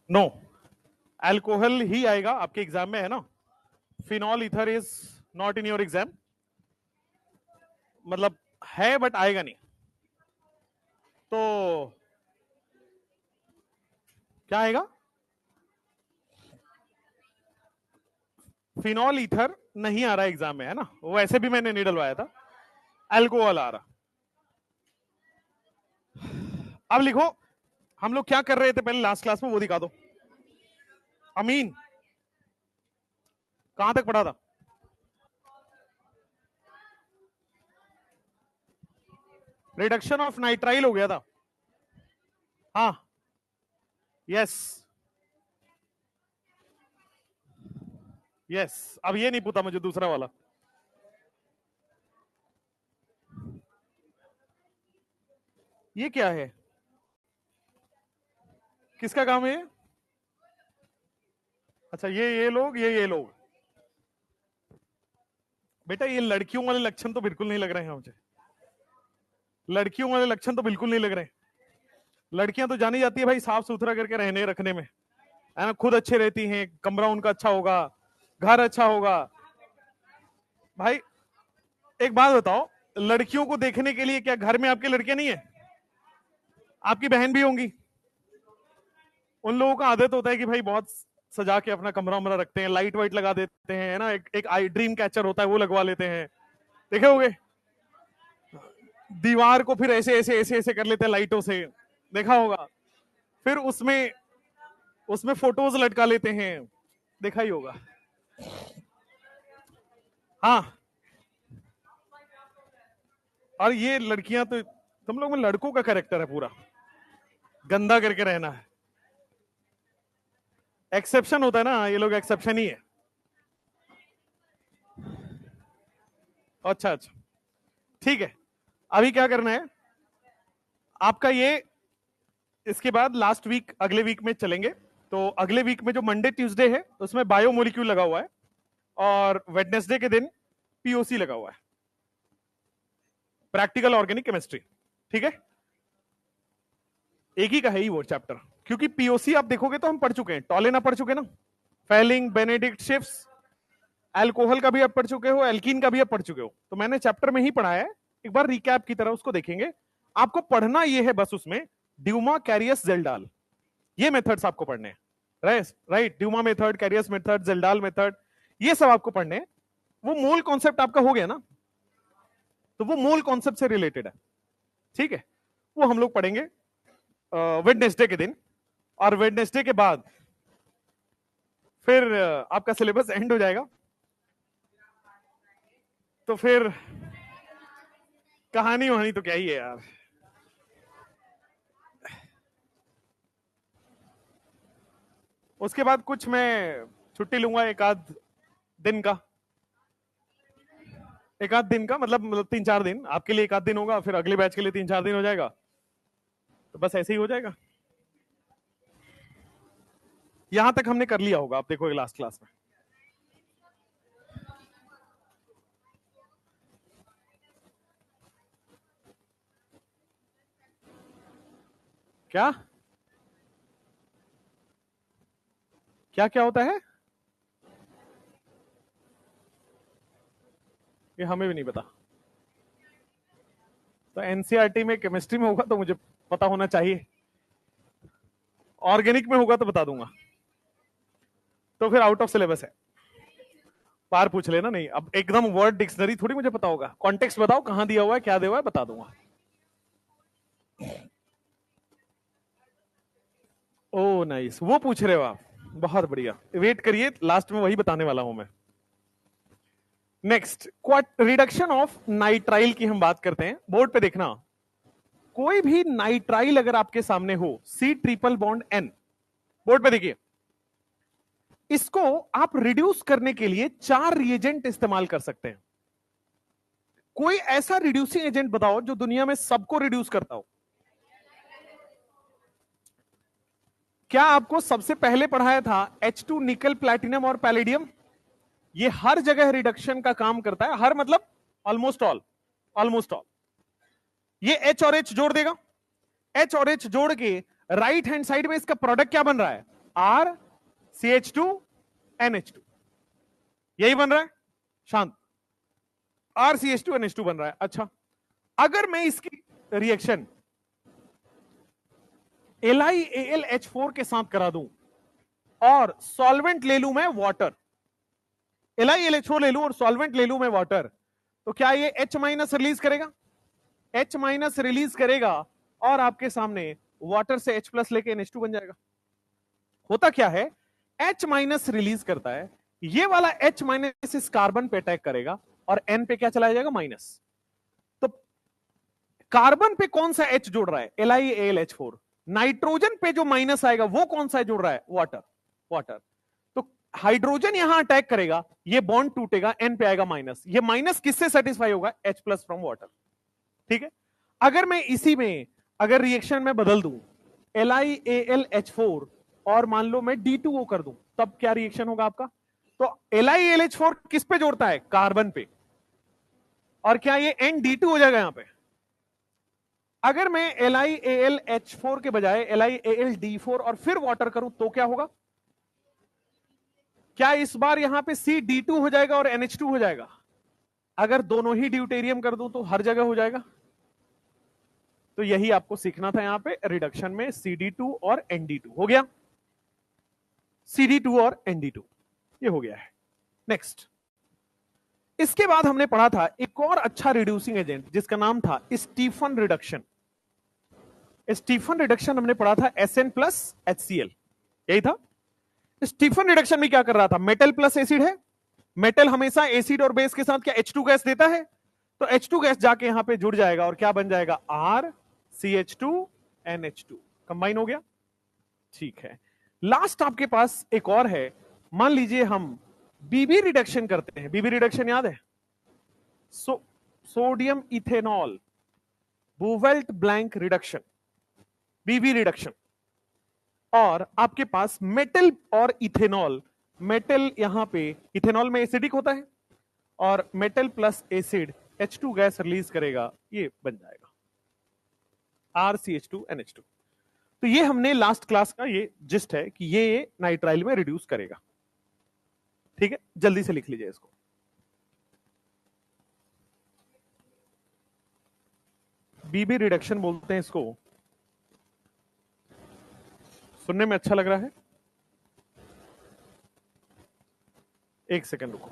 No, alcohol ही आएगा आपके exam में, है ना। Phenol ether is not in your exam, मतलब है बट आएगा नहीं। तो क्या आएगा? फिनॉल ईथर नहीं आ रहा एग्जाम में, है ना, वो ऐसे भी मैंने नहीं डलवाया था। अल्कोहल आ रहा। अब लिखो, हम लोग क्या कर रहे थे पहले लास्ट क्लास में, वो दिखा दो। अमीन, कहां तक पढ़ा था? रिडक्शन ऑफ नाइट्राइल हो गया था। हाँ, यस यस। अब ये नहीं पूछा मुझे दूसरा वाला। ये क्या है? किसका काम है ये? अच्छा, ये लोग, ये लोग। बेटा ये लड़कियों वाले लक्षण तो बिल्कुल नहीं लग रहे हैं मुझे। लड़कियों वाले लक्षण तो बिल्कुल नहीं लग रहे। लड़कियां तो जानी जाती है भाई साफ सुथरा करके रहने रखने में, है ना, खुद अच्छे रहती हैं, कमरा उनका अच्छा होगा, घर अच्छा होगा। भाई एक बात बताओ, लड़कियों को देखने के लिए क्या घर में आपकी लड़कियां नहीं है? आपकी बहन भी होंगी। उन लोगों का आदत होता है कि भाई बहुत सजा के अपना कमरा उमरा रखते हैं, लाइट वाइट लगा देते हैं, है ना, एक आई ड्रीम कैचर होता है वो लगवा लेते हैं, देखे होगे। दीवार को फिर ऐसे ऐसे ऐसे ऐसे कर लेते हैं लाइटों से, देखा होगा। फिर उसमें उसमें फोटोज लटका लेते हैं, देखा ही होगा। हाँ, और ये लड़कियां तो, तुम लोग में लड़कों का कैरेक्टर है पूरा गंदा करके रहना है। एक्सेप्शन होता है ना, ये लोग एक्सेप्शन ही है। अच्छा अच्छा, ठीक है। अभी क्या करना है आपका, ये इसके बाद लास्ट वीक अगले वीक में चलेंगे। तो अगले वीक में जो मंडे ट्यूसडे है उसमें बायोमोलिक्यूल लगा हुआ है, और वेडनेसडे के दिन पीओसी लगा हुआ है, प्रैक्टिकल ऑर्गेनिक केमिस्ट्री। ठीक है, एक ही का है ही वो चैप्टर, क्योंकि पीओसी आप देखोगे तो हम पढ़ चुके हैं, टॉलेना पढ़ चुके ना, फेलिंग, बेनेडिक्ट, शिफ्स, अल्कोहल का भी आप पढ़ चुके हो, एल्कीन का भी आप पढ़ चुके हो, तो मैंने चैप्टर में ही पढ़ा है। एक बार रिकैप की तरह उसको देखेंगे। आपको पढ़ना ये है बस, उसमें ड्यूमा, कैरियस, जेल्डाल, ये मेथड्स आपको पढ़ने हैं। Right, Dumas method, Carius method, Kjeldahl method, ये सब आपको पढ़ने हैं। वो मूल कॉन्सेप्ट आपका हो गया ना, तो वो मूल कॉन्सेप्ट से रिलेटेड है। ठीक है, वो हम लोग पढ़ेंगे वेडनेसडे के दिन, और वेडनेसडे के बाद फिर आपका सिलेबस एंड हो जाएगा। तो फिर कहानी वहानी तो क्या ही है यार। उसके बाद कुछ मैं छुट्टी लूंगा, एक आध दिन का, एक आध दिन का मतलब 3-4 दिन आपके लिए, एक आध दिन होगा, फिर अगले बैच के लिए 3-4 दिन हो जाएगा। तो बस ऐसे ही हो जाएगा। यहां तक हमने कर लिया होगा, आप देखोगे लास्ट क्लास में। क्या क्या क्या होता है ये हमें भी नहीं पता। तो एनसीईआरटी में केमिस्ट्री में होगा तो मुझे पता होना चाहिए, ऑर्गेनिक में होगा तो बता दूंगा। तो फिर आउट ऑफ सिलेबस है, बाहर पूछ लेना। नहीं, अब एकदम वर्ड डिक्शनरी थोड़ी मुझे पता होगा, कॉन्टेक्स्ट बताओ कहां दिया हुआ है, क्या दिया हुआ है, बता दूंगा। ओ नाइस, वो पूछ रहे हो आप, बहुत बढ़िया, वेट करिए, लास्ट में वही बताने वाला हूं मैं। नेक्स्ट, रिडक्शन ऑफ नाइट्राइल की हम बात करते हैं। बोर्ड पे देखना, कोई भी नाइट्राइल अगर आपके सामने हो, C triple bond N, board पे देखिए, इसको आप रिड्यूस करने के लिए 4 रिएजेंट इस्तेमाल कर सकते हैं। कोई ऐसा रिड्यूसिंग एजेंट बताओ जो दुनिया में सबको रिड्यूस करता हो। क्या आपको सबसे पहले पढ़ाया था H2 निकल, प्लैटिनम और पैलेडियम? ये हर जगह रिडक्शन का काम करता है, हर मतलब ऑलमोस्ट ऑल, ऑलमोस्ट ऑल। ये H और H जोड़ देगा, H और H जोड़ के राइट हैंड साइड में इसका प्रोडक्ट क्या बन रहा है? R C H two N H two, यही बन रहा है शांत, R C H two N H two बन रहा है। अच्छा, अगर मैं इसकी रिएक्शन LiAlH4 के साथ करा दूं और सॉल्वेंट ले लूं मैं वाटर, LiAlH4 ले लूं और सॉल्वेंट ले लूं मैं वाटर, तो क्या ये H माइनस रिलीज करेगा? H माइनस रिलीज करेगा और आपके सामने वाटर से H प्लस लेके NH2 बन जाएगा। होता क्या है, H माइनस रिलीज करता है, ये वाला H माइनस इस कार्बन पे अटैक करेगा और N पे क्या चला जाएगा? माइनस। तो कार्बन पे कौन सा H जुड़ रहा है? LiAlH4। नाइट्रोजन पे जो माइनस आएगा वो कौन सा जुड़ रहा है? वाटर। वाटर। तो हाइड्रोजन यहां अटैक करेगा, ये बॉन्ड टूटेगा, N पे आएगा माइनस, ये माइनस किससे सेटिस्फाई होगा? H plus from water. ठीक है, अगर मैं इसी में अगर रिएक्शन में बदल दूं LiAlH4 और मान लो मैं D2O कर दूं, तब क्या रिएक्शन होगा आपका? तो LiAlH4 किस पे जोड़ता है? कार्बन पे, और क्या ये ND2 हो जाएगा यहां पे? अगर मैं LiAlH4 के बजाय LiAlD4 और फिर वाटर करूं तो क्या होगा? क्या इस बार यहां पे CD2 हो जाएगा और NH2 हो जाएगा? अगर दोनों ही ड्यूटेरियम कर दूं तो हर जगह हो जाएगा। तो यही आपको सीखना था यहां पे रिडक्शन में, CD2 और ND2 हो गया, CD2 और ND2 ये हो गया है। नेक्स्ट, इसके बाद हमने पढ़ा था एक और अच्छा रिड्यूसिंग एजेंट जिसका नाम था स्टीफन रिडक्शन। स्टीफन रिडक्शन हमने पढ़ा था SN प्लस HCl, यही था। स्टीफन रिडक्शन में क्या कर रहा था? मेटल प्लस एसिड है, मेटल हमेशा एसिड और बेस के साथ क्या H2 गैस देता है, तो H2 गैस जाके यहां पे जुड़ जाएगा और क्या बन जाएगा? RCH2 NH2, कंबाइन हो गया। ठीक है, लास्ट आपके पास एक और है, मान लीजिए हम बीबी रिडक्शन करते हैं। बीबी रिडक्शन याद है? सोडियम इथेनॉल बुवेल्ट ब्लैंक रिडक्शन, बीबी रिडक्शन। और आपके पास मेटल और इथेनॉल, मेटल यहां पे इथेनॉल में एसिडिक होता है और metal plus acid H2 gas release करेगा, ये बन जाएगा RCH2NH2। तो ये हमने लास्ट क्लास का ये जिस्ट है कि ये नाइट्राइल में रिड्यूस करेगा। ठीक है, जल्दी से लिख लीजिए इसको। बीबी रिडक्शन बोलते हैं इसको। सुनने में अच्छा लग रहा है? एक सेकंड रुको।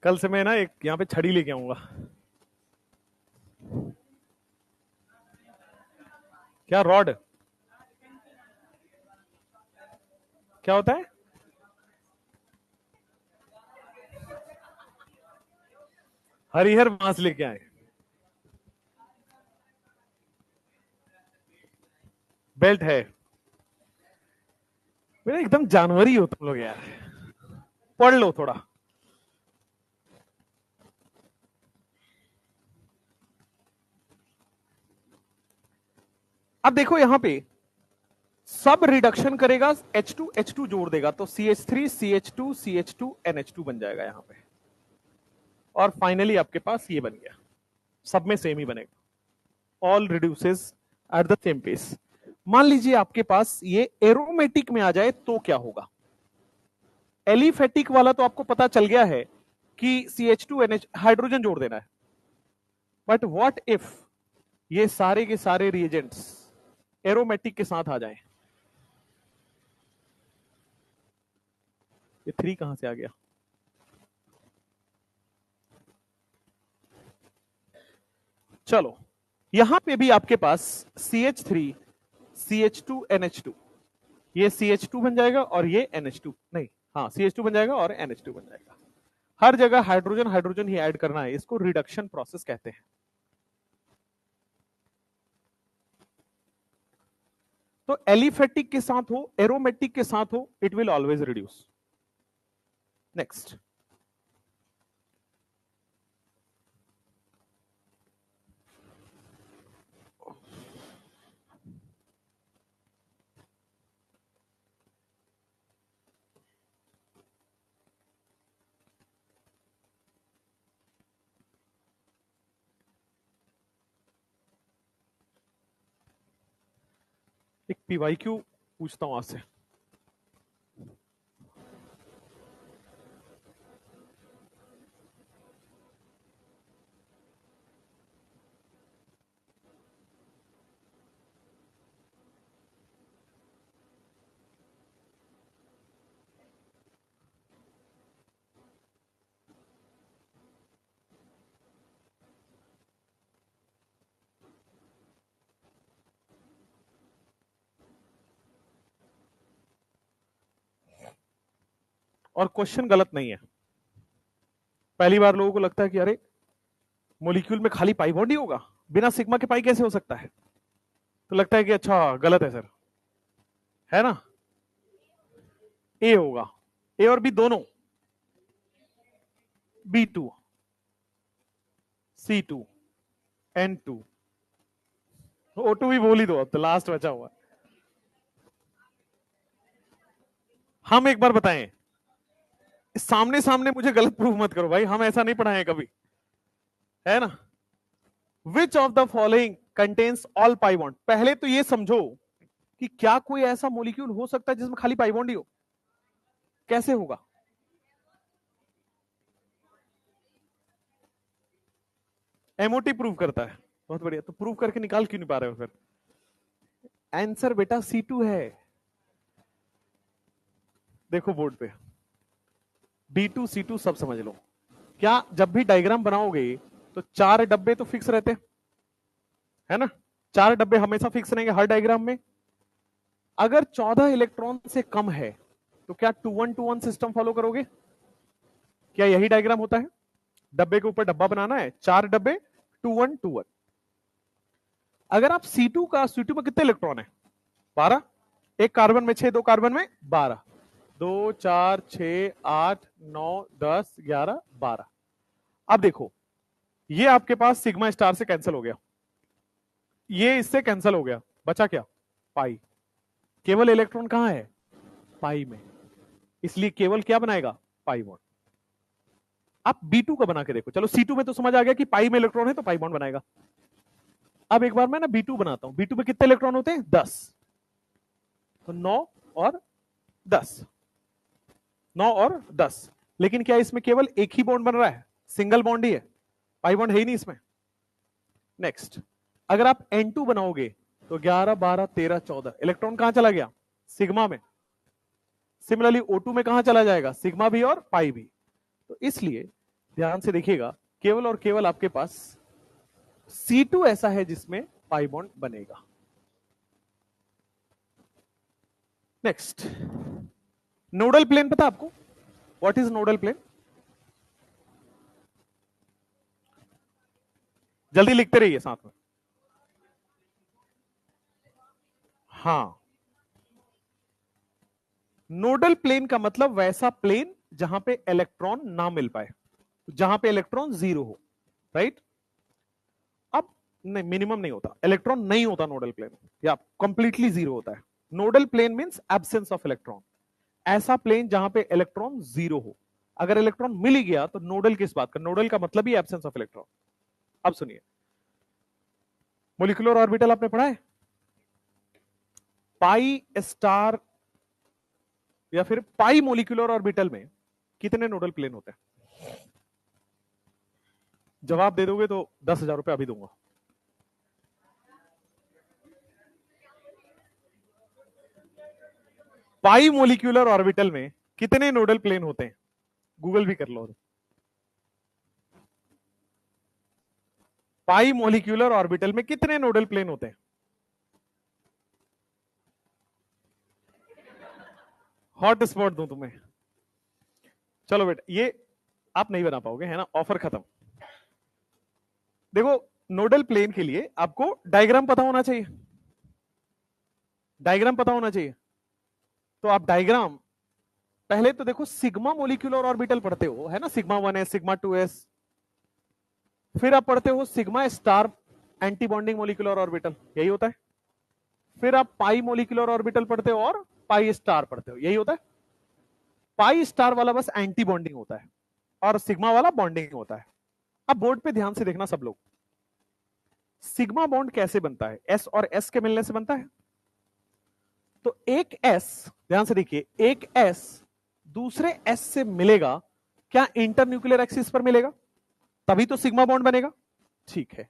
कल से मैं ना एक यहां पे छड़ी लेके आऊंगा। क्या रॉड? क्या होता है? हरिहर बांस लेके आए। बेल्ट है मेरा, एकदम जानवरी हो तुम लोग यार। पढ़ लो थोड़ा। अब देखो यहां पे सब रिडक्शन करेगा, H2 जोड़ देगा तो CH3 CH2 CH2 NH2 बन जाएगा यहां पे, और फाइनली आपके पास ये बन गया। सब में सेम ही बनेगा, all reduces at the same pace. मान लीजिए आपके पास ये एरोमेटिक में आ जाए तो क्या होगा? एलिफेटिक वाला तो आपको पता चल गया है कि CH2NH हाइड्रोजन जोड़ देना है, बट व्हाट इफ ये सारे के सारे रिएजेंट्स एरोमेटिक के साथ आ जाएं? ये 3 कहां से आ गया? चलो, यहां पे भी आपके पास CH3 CH2 NH2, ये CH2 बन जाएगा और ये NH2 नहीं, हाँ CH2 बन जाएगा और NH2 बन जाएगा। हर जगह हाइड्रोजन हाइड्रोजन ही ऐड करना है, इसको रिडक्शन प्रोसेस कहते हैं। तो एलिफेटिक के साथ हो, एरोमेटिक के साथ हो, it will always reduce. Next, एक PYQ पूछता हूं आपसे। और क्वेश्चन गलत नहीं है। पहली बार लोगों को लगता है कि अरे मोलिक्यूल में खाली पाई बॉन्ड ही होगा, बिना सिग्मा के पाई कैसे हो सकता है, तो लगता है कि अच्छा गलत है सर, है ना। ए होगा, ए और बी दोनों, B2 C2 N2, O2 भी बोल ही दो, अब तो लास्ट बचा हुआ। हम एक बार बताएं, सामने सामने मुझे गलत प्रूफ मत करो भाई, हम ऐसा नहीं पढ़ाए कभी, है ना। Which of the following contains all pi bond, पहले तो ये समझो कि क्या कोई ऐसा मोलिक्यूल हो सकता है जिसमें खाली पाई बॉन्ड ही हो, कैसे होगा। एमओटी प्रूव करता है, बहुत बढ़िया। तो प्रूव करके निकाल क्यों नहीं पा रहे हो फिर। आंसर बेटा C2 है, देखो बोर्ड पे B2 C2 सब समझ लो। क्या जब भी डायग्राम बनाओगे तो 4 डब्बे तो फिक्स रहते है ना, 4 डब्बे हमेशा फिक्स रहेंगे हर डायग्राम में। अगर 14 इलेक्ट्रॉन से कम है तो क्या 2-1-2-1 सिस्टम फॉलो करोगे, क्या यही डायग्राम होता है। डब्बे के ऊपर डब्बा बनाना है, 4 डब्बे 2-1-2-1। अगर आप C2 में कितने इलेक्ट्रॉन है, 12, एक कार्बन में 6, 2 कार्बन में 12, 2 4 6 8 9 10 11 12। अब देखो ये आपके पास सिग्मा स्टार से कैंसिल हो गया, ये इससे कैंसिल हो गया, बचा क्या, पाई। केवल इलेक्ट्रॉन कहां है, पाई में, इसलिए केवल क्या बनाएगा, पाई बॉन्ड। आप B2 का बना के देखो, चलो C2 में तो समझ आ गया कि पाई में इलेक्ट्रॉन है तो पाई बॉन्ड बनाएगा। अब एक बार मैं ना B2 बनाता हूं, B2 में कितने इलेक्ट्रॉन होते हैं, 10, तो 9 और 10, 9 और 10। लेकिन क्या इसमें केवल एक ही बॉन्ड बन रहा है, सिंगल बॉन्ड ही है, पाई बॉन्ड है ही नहीं इसमें। नेक्स्ट, अगर आप N2 बनाओगे तो 11 12 13 14, इलेक्ट्रॉन कहां चला गया, सिग्मा में। सिमिलरली O2 में कहां चला जाएगा, सिग्मा भी और पाई भी। तो इसलिए ध्यान से देखिएगा, केवल और केवल आपके पास C2 ऐसा है जिसमें पाई बॉन्ड बनेगा। नेक्स्ट, नोडल प्लेन पता आपको, व्हाट इज नोडल प्लेन, जल्दी लिखते रहिए साथ में। हाँ, नोडल प्लेन का मतलब वैसा प्लेन जहां पे इलेक्ट्रॉन ना मिल पाए, जहां पे इलेक्ट्रॉन 0 हो, राइट। अब नहीं, मिनिमम नहीं होता, इलेक्ट्रॉन नहीं होता नोडल प्लेन, या कंप्लीटली 0 होता है। Nodal plane means absence of electron, ऐसा प्लेन जहां पे इलेक्ट्रॉन 0 हो। अगर इलेक्ट्रॉन मिल ही गया तो नोडल किस बात का, नोडल का मतलब ही एब्सेंस ऑफ इलेक्ट्रॉन। अब सुनिए, मोलिकुलर ऑर्बिटल आपने पढ़ा है, पाई स्टार या फिर पाई मोलिकुलर ऑर्बिटल में कितने नोडल प्लेन होते हैं। जवाब दे दोगे तो 10,000 रुपए अभी दूंगा। पाई मोलिकुलर ऑर्बिटल में कितने नोडल प्लेन होते हैं, गूगल भी कर लो। पाई मोलिक्यूलर ऑर्बिटल में कितने नोडल प्लेन होते हैं? हॉट स्पॉट दूं तुम्हें? चलो बेटा, ये आप नहीं बना पाओगे, है ना, ऑफर खत्म। देखो, नोडल प्लेन के लिए आपको डायग्राम पता होना चाहिए, डायग्राम पता होना चाहिए। तो आप डायग्राम पहले तो देखो, सिग्मा मोलिक्यूलर ऑर्बिटल पढ़ते हो, है ना, सिग्मा 1s, सिग्मा 2s। फिर आप पढ़ते हो sigma star anti bonding molecular orbital, यही होता है। फिर आप पाई मोलिकुलर ऑर्बिटल पढ़ते हो और पाई स्टार पढ़ते हो, यही होता है। पाई स्टार वाला बस एंटी बॉन्डिंग होता है और सिग्मा वाला बॉन्डिंग होता है। अब बोर्ड पे ध्यान से देखना सब लोग, सिग्मा बॉन्ड कैसे बनता है? एस और एस के मिलने से बनता है। तो एक एस, ध्यान से देखिए, एक एस दूसरे एस से मिलेगा, क्या इंटरन्यूक्लियर एक्सिस पर मिलेगा? तभी तो सिग्मा बॉन्ड बनेगा। ठीक है,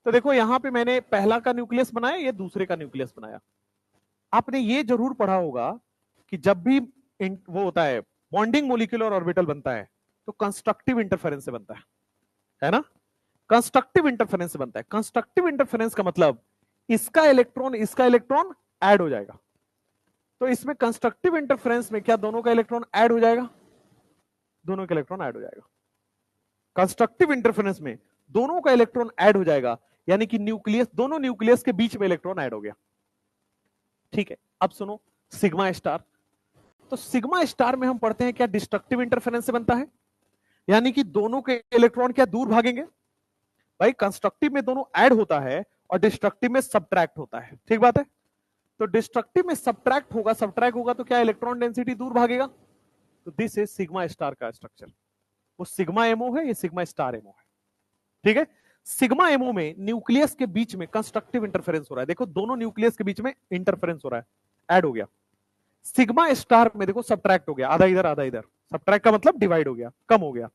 तो देखो यहां पे मैंने पहला का न्यूक्लियस बनाया, ये दूसरे का न्यूक्लियस बनाया। आपने ये जरूर पढ़ा होगा कि जब भी वो होता है बॉन्डिंग मोलिकुलर ऑर्बिटल बनता है तो कंस्ट्रक्टिव इंटरफेरेंस से बनता है ना? कंस्ट्रक्टिव इंटरफेरेंस से बनता है। कंस्ट्रक्टिव इंटरफेरेंस का मतलब इसका इलेक्ट्रॉन ऐड हो जाएगा। तो इसमें कंस्ट्रक्टिव इंटरफेरेंस में क्या दोनों का इलेक्ट्रॉन ऐड हो जाएगा? दोनों का इलेक्ट्रॉन ऐड हो जाएगा। कंस्ट्रक्टिव इंटरफेरेंस में दोनों का इलेक्ट्रॉन ऐड हो जाएगा, यानी कि न्यूक्लियस, दोनों न्यूक्लियस के बीच में इलेक्ट्रॉन ऐड हो गया। ठीक है, अब सुनो सिग्मा स्टार। तो सिग्मा स्टार में हम पढ़ते हैं क्या डिस्ट्रक्टिव इंटरफेरेंस से बनता है, यानी कि दोनों के इलेक्ट्रॉन क्या दूर भागेंगे? भाई कंस्ट्रक्टिव में दोनों ऐड होता है और डिस्ट्रक्टिव में सबट्रैक्ट होता है, ठीक बात है। तो डिस्ट्रक्टिव में सबट्रैक्ट होगा तो क्या इलेक्ट्रॉन डेंसिटी दूर भागेगा। तो दिस इज सिग्मा स्टार का स्ट्रक्चर। वो सिग्मा एमओ है, ये सिग्मा स्टार एमओ है। ठीक है, सिग्मा एमओ में न्यूक्लियस के बीच में कंस्ट्रक्टिव इंटरफेरेंस हो रहा है। देखो दोनों न्यूक्लियस के बीच में इंटरफेरेंस हो रहा है, ऐड हो गया। सिग्मा स्टार में देखो सबट्रैक्ट हो गया, आधा इधर आधा इधर। सबट्रैक्ट का मतलब डिवाइड हो गया, कम हो गया।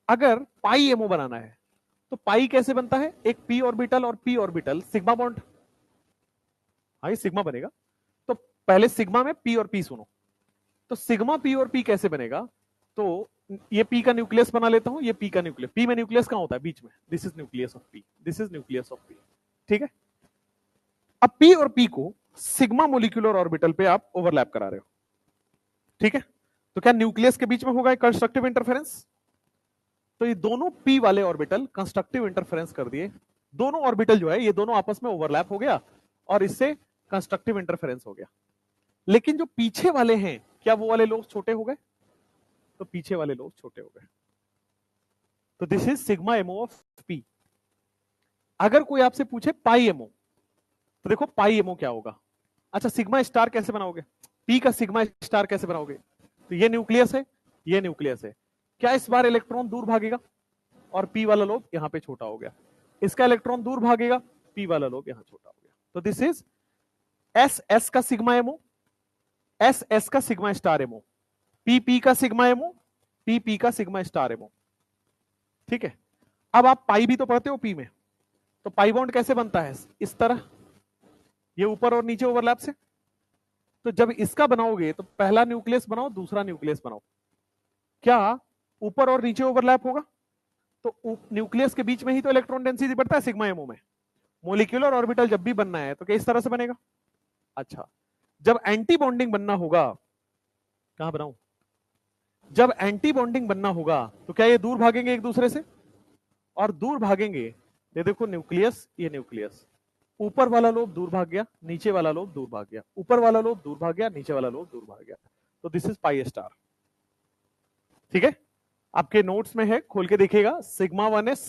अगर पाई एमओ बनाना है तो पाई कैसे बनता है? एक पी ऑर्बिटल और पी ऑर्बिटल सिग्मा बॉन्ड, हाँ ये सिग्मा बनेगा। तो पहले सिग्मा में पी और पी सुनो। तो सिग्मा पी और पी कैसे बनेगा? तो ये पी का न्यूक्लियस बना लेता हूं, ये पी का न्यूक्लियस। पी में न्यूक्लियस कहां होता है? बीच में। This is nucleus of P, this is nucleus of P. ठीक है, अब पी और पी को सिग्मा मोलिकुलर ऑर्बिटल पे आप ओवरलैप करा रहे हो। ठीक है, तो क्या न्यूक्लियस के बीच में होगा कंस्ट्रक्टिव इंटरफेरेंस? तो ये दोनों पी वाले ऑर्बिटल कंस्ट्रक्टिव इंटरफेरेंस कर दिए। दोनों ऑर्बिटल जो है ये दोनों आपस में ओवरलैप हो गया और इससे कंस्ट्रक्टिव इंटरफेरेंस हो गया। लेकिन जो पीछे वाले हैं, क्या वो वाले लोग छोटे हो गए? तो पीछे वाले लोग छोटे हो गए। तो this is sigma MO of P. अगर कोई आपसे पूछे पाई एमओ, तो देखो पाई एमओ क्या होगा। अच्छा, सिग्मा स्टार कैसे बनाओगे? पी का सिग्मा स्टार कैसे बनाओगे? तो ये न्यूक्लियस है, ये न्यूक्लियस है। क्या इस बार इलेक्ट्रॉन दूर भागेगा और पी वाला लोब यहां पे छोटा हो गया। इसका इलेक्ट्रॉन दूर भागेगा, पी वाला लोब यहां छोटा हो गया। तो दिस इज एस एस का सिग्मा एमओ, एस एस का sigma star MO, P P का सिग्मा एमओ, पी पी का सिग्मा स्टार एमओ। ठीक है, अब आप पाई भी तो पढ़ते हो पी में। तो पाई बॉन्ड कैसे बनता है? इस तरह, ये ऊपर और नीचे ओवरलैप से। तो जब इसका बनाओगे तो पहला न्यूक्लियस बनाओ, दूसरा न्यूक्लियस बनाओ, क्या ऊपर और नीचे ओवरलैप होगा? तो न्यूक्लियस के बीच में ही तो इलेक्ट्रॉन डेंसिटी बढ़ता है सिग्मा एमओ में। मोलिकुलर ऑर्बिटल जब भी बनना है तो क्या इस तरह से बनेगा? अच्छा, जब एंटी बॉन्डिंग बनना होगा, कहां बनाऊं? जब एंटी बॉन्डिंग बनना होगा तो क्या ये दूर भागेंगे एक दूसरे से? और दूर भागेंगे, ये देखो न्यूक्लियस, ये न्यूक्लियस, ऊपर वाला लोब दूर भाग गया, नीचे वाला लोब दूर भाग गया, ऊपर वाला लोब दूर भाग गया, नीचे वाला लोब दूर भाग गया। तो दिस इज पाई स्टार। ठीक है, आपके नोट्स में है, खोल के देखिएगा। Sigma 1s,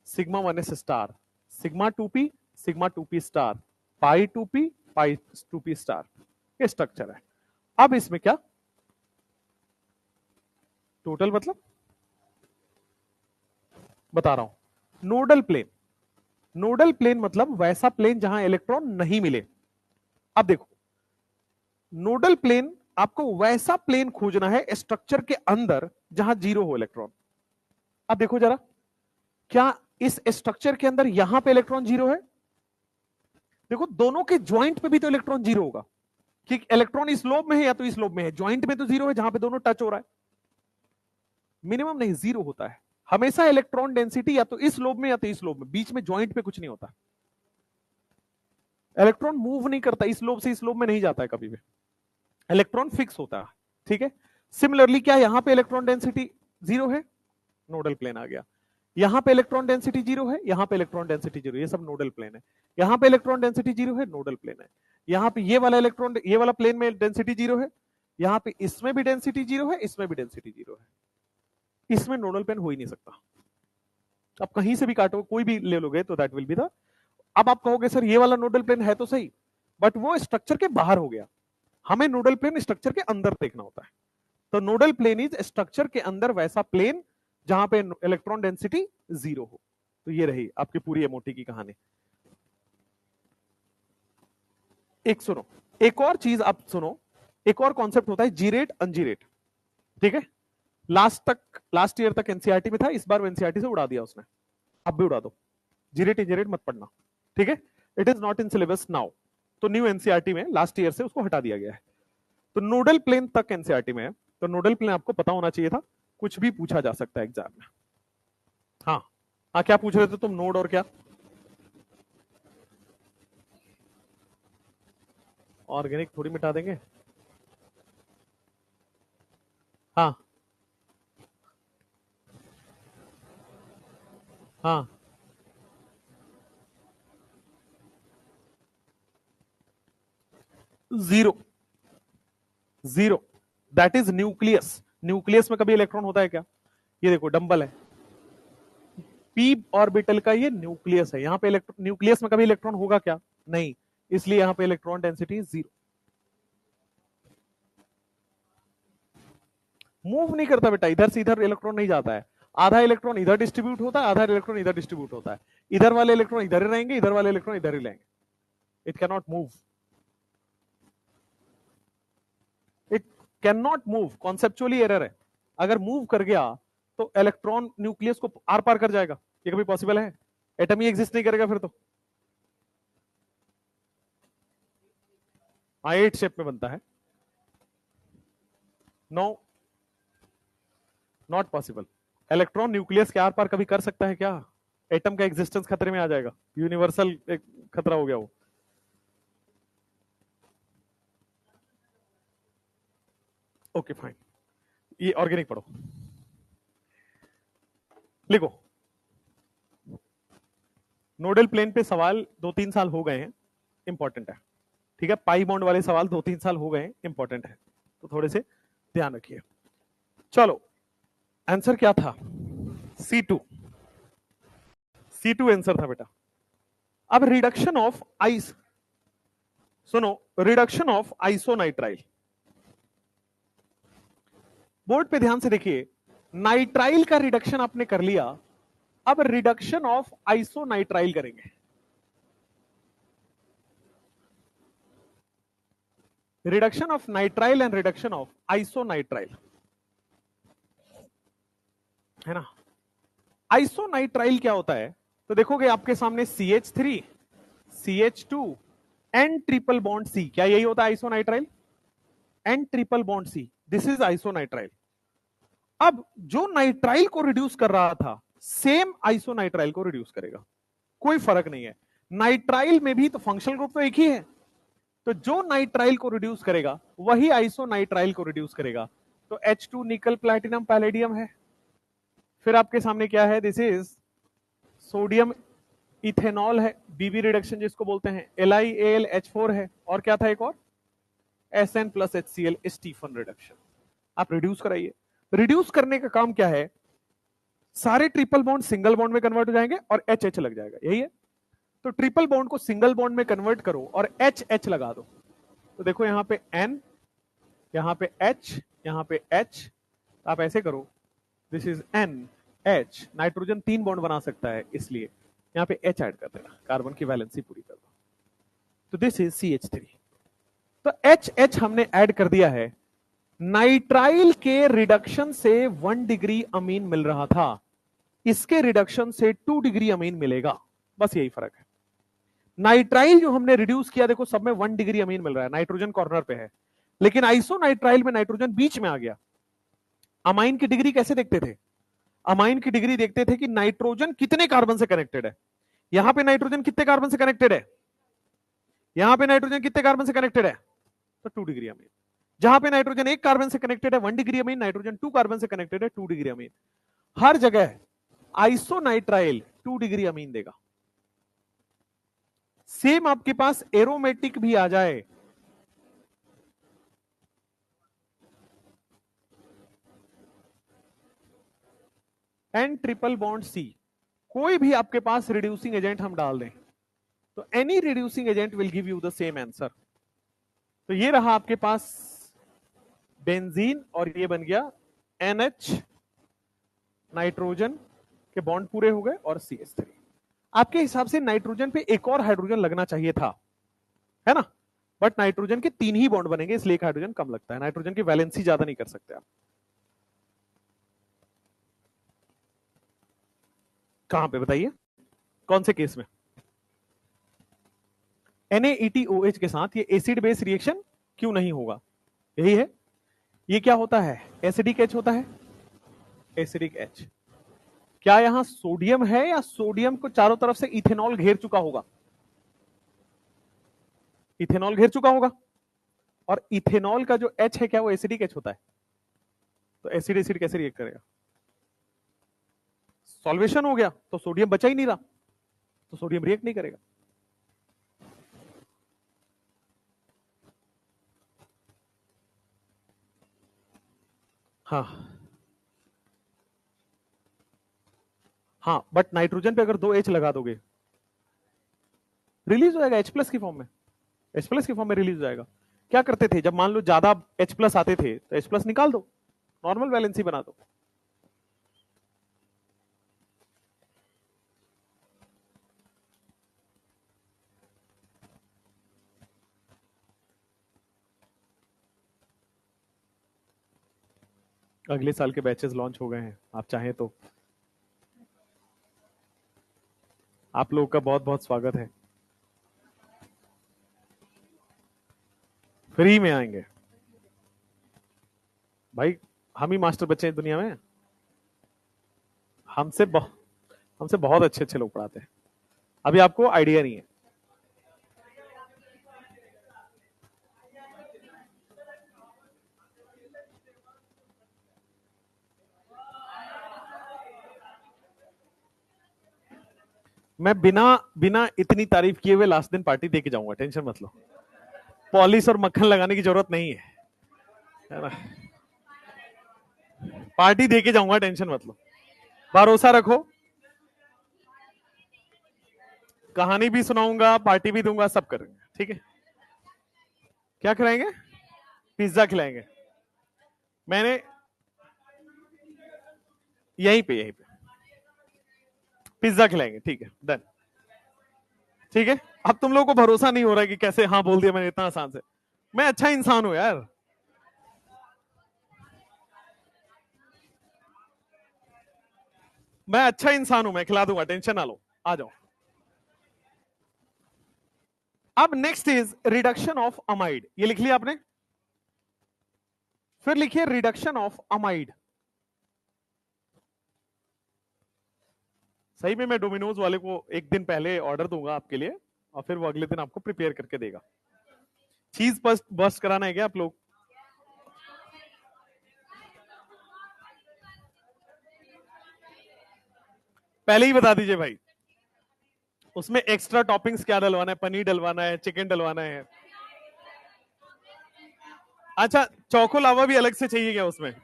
sigma 1s star, sigma 2p, sigma 2p star, pi 2p, pi 2p star, ये स्ट्रक्चर है। अब इसमें क्या टोटल मतलब बता रहा हूं। नोडल प्लेन, नोडल प्लेन मतलब वैसा प्लेन जहां इलेक्ट्रॉन नहीं मिले। अब देखो, नोडल प्लेन आपको वैसा प्लेन खोजना है स्ट्रक्चर के अंदर जहां जीरो हो इलेक्ट्रॉन। अब देखो जरा, क्या इस स्ट्रक्चर के अंदर यहां पे इलेक्ट्रॉन जीरो है? देखो दोनों के ज्वाइंट पे भी तो इलेक्ट्रॉन जीरो होगा, कि इलेक्ट्रॉन इस लोब में है या तो इस लोब में है। ज्वाइंट में तो जीरो है जहां पे दोनों टच हो रहा है। मिनिमम नहीं, जीरो होता है, हमेशा इलेक्ट्रॉन डेंसिटी या तो इस लोब में या तो इस लोब में, बीच में ज्वाइंट पे कुछ नहीं होता। इलेक्ट्रॉन मूव नहीं करता, इस लोब से इस लोब में नहीं जाता है कभी भी, इलेक्ट्रॉन फिक्स होता है। ठीक है, सिमिलरली क्या यहां पे इलेक्ट्रॉन डेंसिटी 0 है, नोडल प्लेन आ गया। यहां पे इलेक्ट्रॉन डेंसिटी 0 है, यहां पे इलेक्ट्रॉन डेंसिटी 0, ये सब नोडल प्लेन है। यहां पे इलेक्ट्रॉन डेंसिटी 0 है, नोडल प्लेन है। यहां पे ये वाला इलेक्ट्रॉन, ये वाला प्लेन में डेंसिटी 0 है, यहां पे इसमें भी डेंसिटी 0 है, इसमें भी डेंसिटी 0 है, इसमें नोडल प्लेन हो ही नहीं सकता। अब कहीं से भी काटो, कोई भी ले लोगे तो दैट विल बी द। अब आप कहोगे सर ये वाला नोडल प्लेन है तो सही, बट वो स्ट्रक्चर के बाहर हो गया, हमें नोडल प्लेन स्ट्रक्चर के अंदर देखना होता है। तो नोडल प्लेन इज स्ट्रक्चर के अंदर वैसा प्लेन जहां पे इलेक्ट्रॉन डेंसिटी 0 हो। तो ये रही आपकी पूरी एमओटी की कहानी। एक सुनो, एक और चीज आप सुनो, एक और कॉन्सेप्ट होता है जीरेट अनजीरेट। ठीक है, लास्ट ईयर तक एनसीईआरटी में था, इस बार एनसीईआरटी से उड़ा दिया उसने, अब भी उड़ा दो, जीरेट इंजीरेट मत पढ़ना। ठीक है, it is not in syllabus now, तो न्यू एनसीईआरटी में लास्ट ईयर से उसको हटा दिया गया है। तो नोडल प्लेन तक एनसीईआरटी में है, तो नोडल प्लेन आपको पता होना चाहिए था, कुछ भी पूछा जा सकता है एग्जाम में। हाँ हाँ, क्या पूछ रहे थे तुम, नोड और क्या, ऑर्गेनिक थोड़ी मिटा देंगे। हाँ हाँ, 0 0, दैट इज न्यूक्लियस। न्यूक्लियस में कभी इलेक्ट्रॉन होता है क्या, ये देखो डंबल है, पी ऑर्बिटल का ये न्यूक्लियस है, यहाँ पे न्यूक्लियस में कभी इलेक्ट्रॉन होगा क्या, नहीं, इसलिए यहाँ पे इलेक्ट्रॉन डेंसिटी 0। मूव नहीं करता बेटा, इधर से इधर इलेक्ट्रॉन नहीं जाता है, आधा इलेक्ट्रॉन इधर डिस्ट्रीब्यूट होता है, आधा इलेक्ट्रॉन इधर डिस्ट्रीब्यूट होता है, इधर वाले इलेक्ट्रॉन इधर ही रहेंगे, इधर वाले इलेक्ट्रॉन इधर ही रहेंगे, it can not move, it can not move, conceptually error है। अगर मूव कर गया तो इलेक्ट्रॉन न्यूक्लियस को आर पार कर जाएगा, ये कभी पॉसिबल है, एटम ही एग्जिस्ट नहीं करेगा फिर तो। हाँ 8 शेप में बनता है, no not possible. Electron nucleus के आर पार कभी कर सकता है क्या, एटम का एग्जिस्टेंस खतरे में आ जाएगा, यूनिवर्सल एक खतरा हो गया वो। ओके फाइन, ये ऑर्गेनिक पढ़ो, लिखो। नोडल प्लेन पे सवाल 2-3 साल हो गए हैं, इंपॉर्टेंट है। ठीक है, पाई बॉन्ड वाले सवाल 2-3 साल हो गए हैं, इंपॉर्टेंट है, तो थोड़े से ध्यान रखिए। चलो आंसर क्या था, C2, C2 आंसर था बेटा। अब रिडक्शन ऑफ आइस, सुनो, रिडक्शन ऑफ आइसोनाइट्राइल, बोर्ड पे ध्यान से देखिए, नाइट्राइल का रिडक्शन आपने कर लिया, अब रिडक्शन ऑफ आइसोनाइट्राइल करेंगे। Reduction of nitrile and reduction of isonitrile, है ना। आइसोनाइट्राइल क्या होता है, तो देखोगे आपके सामने CH3 CH2 N triple bond C, क्या यही होता है isonitrile, N triple bond C, this is isonitrile. अब जो नाइट्राइल को रिड्यूस कर रहा था सेम आइसोनाइट्राइल को रिड्यूस करेगा, कोई फर्क नहीं है, नाइट्राइल में भी तो फंक्शनल ग्रुप तो एक ही है, तो जो नाइट्राइल को रिड्यूस करेगा वही आइसोनाइट्राइल को रिड्यूस करेगा। तो H2 निकल प्लैटिनम पैलेडियम है, फिर आपके सामने क्या है, दिस इज सोडियम इथेनॉल है, बीबी रिडक्शन जिसको बोलते हैं, LiAlH4 है, और क्या था एक और, Sn प्लस HCl, स्टीफन रिडक्शन। आप रिड्यूस कराइए, रिड्यूस करने का काम क्या है, सारे ट्रिपल बॉन्ड सिंगल बॉन्ड में कन्वर्ट हो जाएंगे और HH लग जाएगा, यही है। तो ट्रिपल बॉन्ड को सिंगल बॉन्ड में कन्वर्ट करो और HH लगा दो, तो देखो यहां पे N, यहां पे H, यहां पे H, आप ऐसे करो, this is NH, nitrogen 3 bond बना सकता है, इसलिए यहां पे H ऐड कर देना, कार्बन की वैलेंसी पूरी कर दो, तो दिस इज CH3। तो HH हमने ऐड कर दिया है, नाइट्राइल के रिडक्शन से 1 डिग्री अमीन मिल रहा था, इसके रिडक्शन से 2 डिग्री अमीन मिलेगा, बस यही फर्क है। नाइट्राइल जो हमने रिड्यूस किया, देखो सब में 1 डिग्री अमीन मिल रहा है, नाइट्रोजन कॉर्नर पे है, लेकिन आइसोनाइट्राइल में नाइट्रोजन बीच में आ गया। अमाइन की डिग्री कैसे देखते थे, अमाइन की डिग्री देखते थे कि नाइट्रोजन कितने कार्बन से कनेक्टेड है। यहां पे नाइट्रोजन कितने कार्बन से कनेक्टेड है, यहां पे नाइट्रोजन कितने कार्बन से कनेक्टेड है, तो 2 डिग्री अमीन। जहां पे नाइट्रोजन 1 कार्बन से कनेक्टेड है 1 डिग्री अमीन, नाइट्रोजन 2 कार्बन से कनेक्टेड है 2 डिग्री अमीन। हर जगह आइसोनाइट्राइल 2 डिग्री अमीन देगा। सेम आपके पास एरोमेटिक भी आ जाए, एन ट्रिपल बॉन्ड सी, कोई भी आपके पास रिड्यूसिंग एजेंट हम डाल दें तो any reducing agent will give you the same answer. तो ये रहा आपके पास बेंजीन और ये बन गया NH, नाइट्रोजन के बॉन्ड पूरे हो गए और CH3। आपके हिसाब से नाइट्रोजन पे एक और हाइड्रोजन लगना चाहिए था, है ना, बट नाइट्रोजन के 3 ही बॉन्ड बनेंगे इसलिए एक हाइड्रोजन कम लगता है। नाइट्रोजन की वैलेंसी ज्यादा नहीं कर सकते आप। कहां पे बताइए, कौन से केस में? NaEtOH के साथ ये एसिड बेस रिएक्शन क्यों नहीं होगा, यही है। ये क्या होता है, एसिडिक H होता है, एसिडिक H। क्या यहां सोडियम है या सोडियम को चारों तरफ से इथेनॉल घेर चुका होगा, इथेनॉल घेर चुका होगा, और इथेनॉल का जो H है क्या वो एसिडिक H होता है, तो एसिड एसिड कैसे रिएक्ट करेगा, सॉल्वेशन हो गया तो सोडियम बचा ही नहीं रहा, तो सोडियम रिएक्ट नहीं करेगा। हाँ बट नाइट्रोजन पे अगर 2 H लगा दोगे रिलीज हो जाएगा H+ की फॉर्म में, H+ की फॉर्म में रिलीज हो जाएगा। क्या करते थे जब मान लो ज्यादा H+ आते थे तो H+ निकाल दो, नॉर्मल वैलेंसी बना दो। अगले साल के बैचेस लॉन्च हो गए हैं, आप चाहें तो आप लोगों का बहुत बहुत स्वागत है, फ्री में आएंगे भाई। हम ही मास्टर बच्चे हैं दुनिया में, हमसे हमसे बहुत अच्छे अच्छे लोग पढ़ाते हैं, अभी आपको आइडिया नहीं है। मैं बिना बिना इतनी तारीफ किए हुए लास्ट दिन पार्टी दे के जाऊंगा, टेंशन मत लो, पॉलिश और मक्खन लगाने की जरूरत नहीं है ना, पार्टी दे के जाऊंगा, टेंशन मत लो, भरोसा रखो। कहानी भी सुनाऊंगा, पार्टी भी दूंगा, सब करेंगे, ठीक है। क्या खिलाएंगे, पिज्जा खिलाएंगे, मैंने यहीं पे पिज्जा खिलाएंगे, ठीक है, डन, ठीक है। अब तुम लोगों को भरोसा नहीं हो रहा है कि कैसे हाँ बोल दिया मैंने इतना आसान से, मैं अच्छा इंसान हूं यार, मैं अच्छा इंसान हूं, मैं खिला दूंगा, टेंशन ना लो, आ जाओ। अब next is reduction of amide, ये लिख लिया आपने, फिर लिखिए रिडक्शन ऑफ अमाइड। सही में मैं डोमिनोज वाले को एक दिन पहले ऑर्डर दूंगा आपके लिए और फिर वो अगले दिन आपको प्रिपेयर करके देगा। चीज बस्ट कराना है क्या आप लोग? पहले ही बता दीजिए भाई, उसमें एक्स्ट्रा टॉपिंग्स क्या डलवाना है, पनीर डलवाना है, चिकन डलवाना है, अच्छा चौको लावा भी अलग से चाहिए क्या उसमें?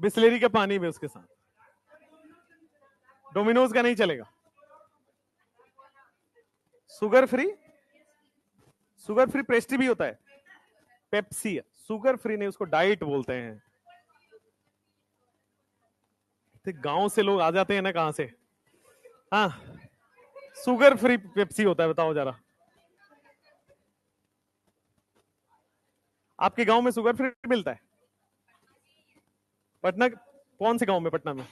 बिस्लेरी का पानी भी उसके साथ, डोमिनोज का नहीं चलेगा। Sugar free, sugar free pastry भी होता है, पेप्सी, शुगर फ्री नहीं उसको डाइट बोलते हैं। तो गांव से लोग आ जाते हैं ना, कहां से, हाँ शुगर फ्री पेप्सी होता है, बताओ जरा, आपके गांव में शुगर फ्री मिलता है? पटना, कौन से गांव में, पटना में?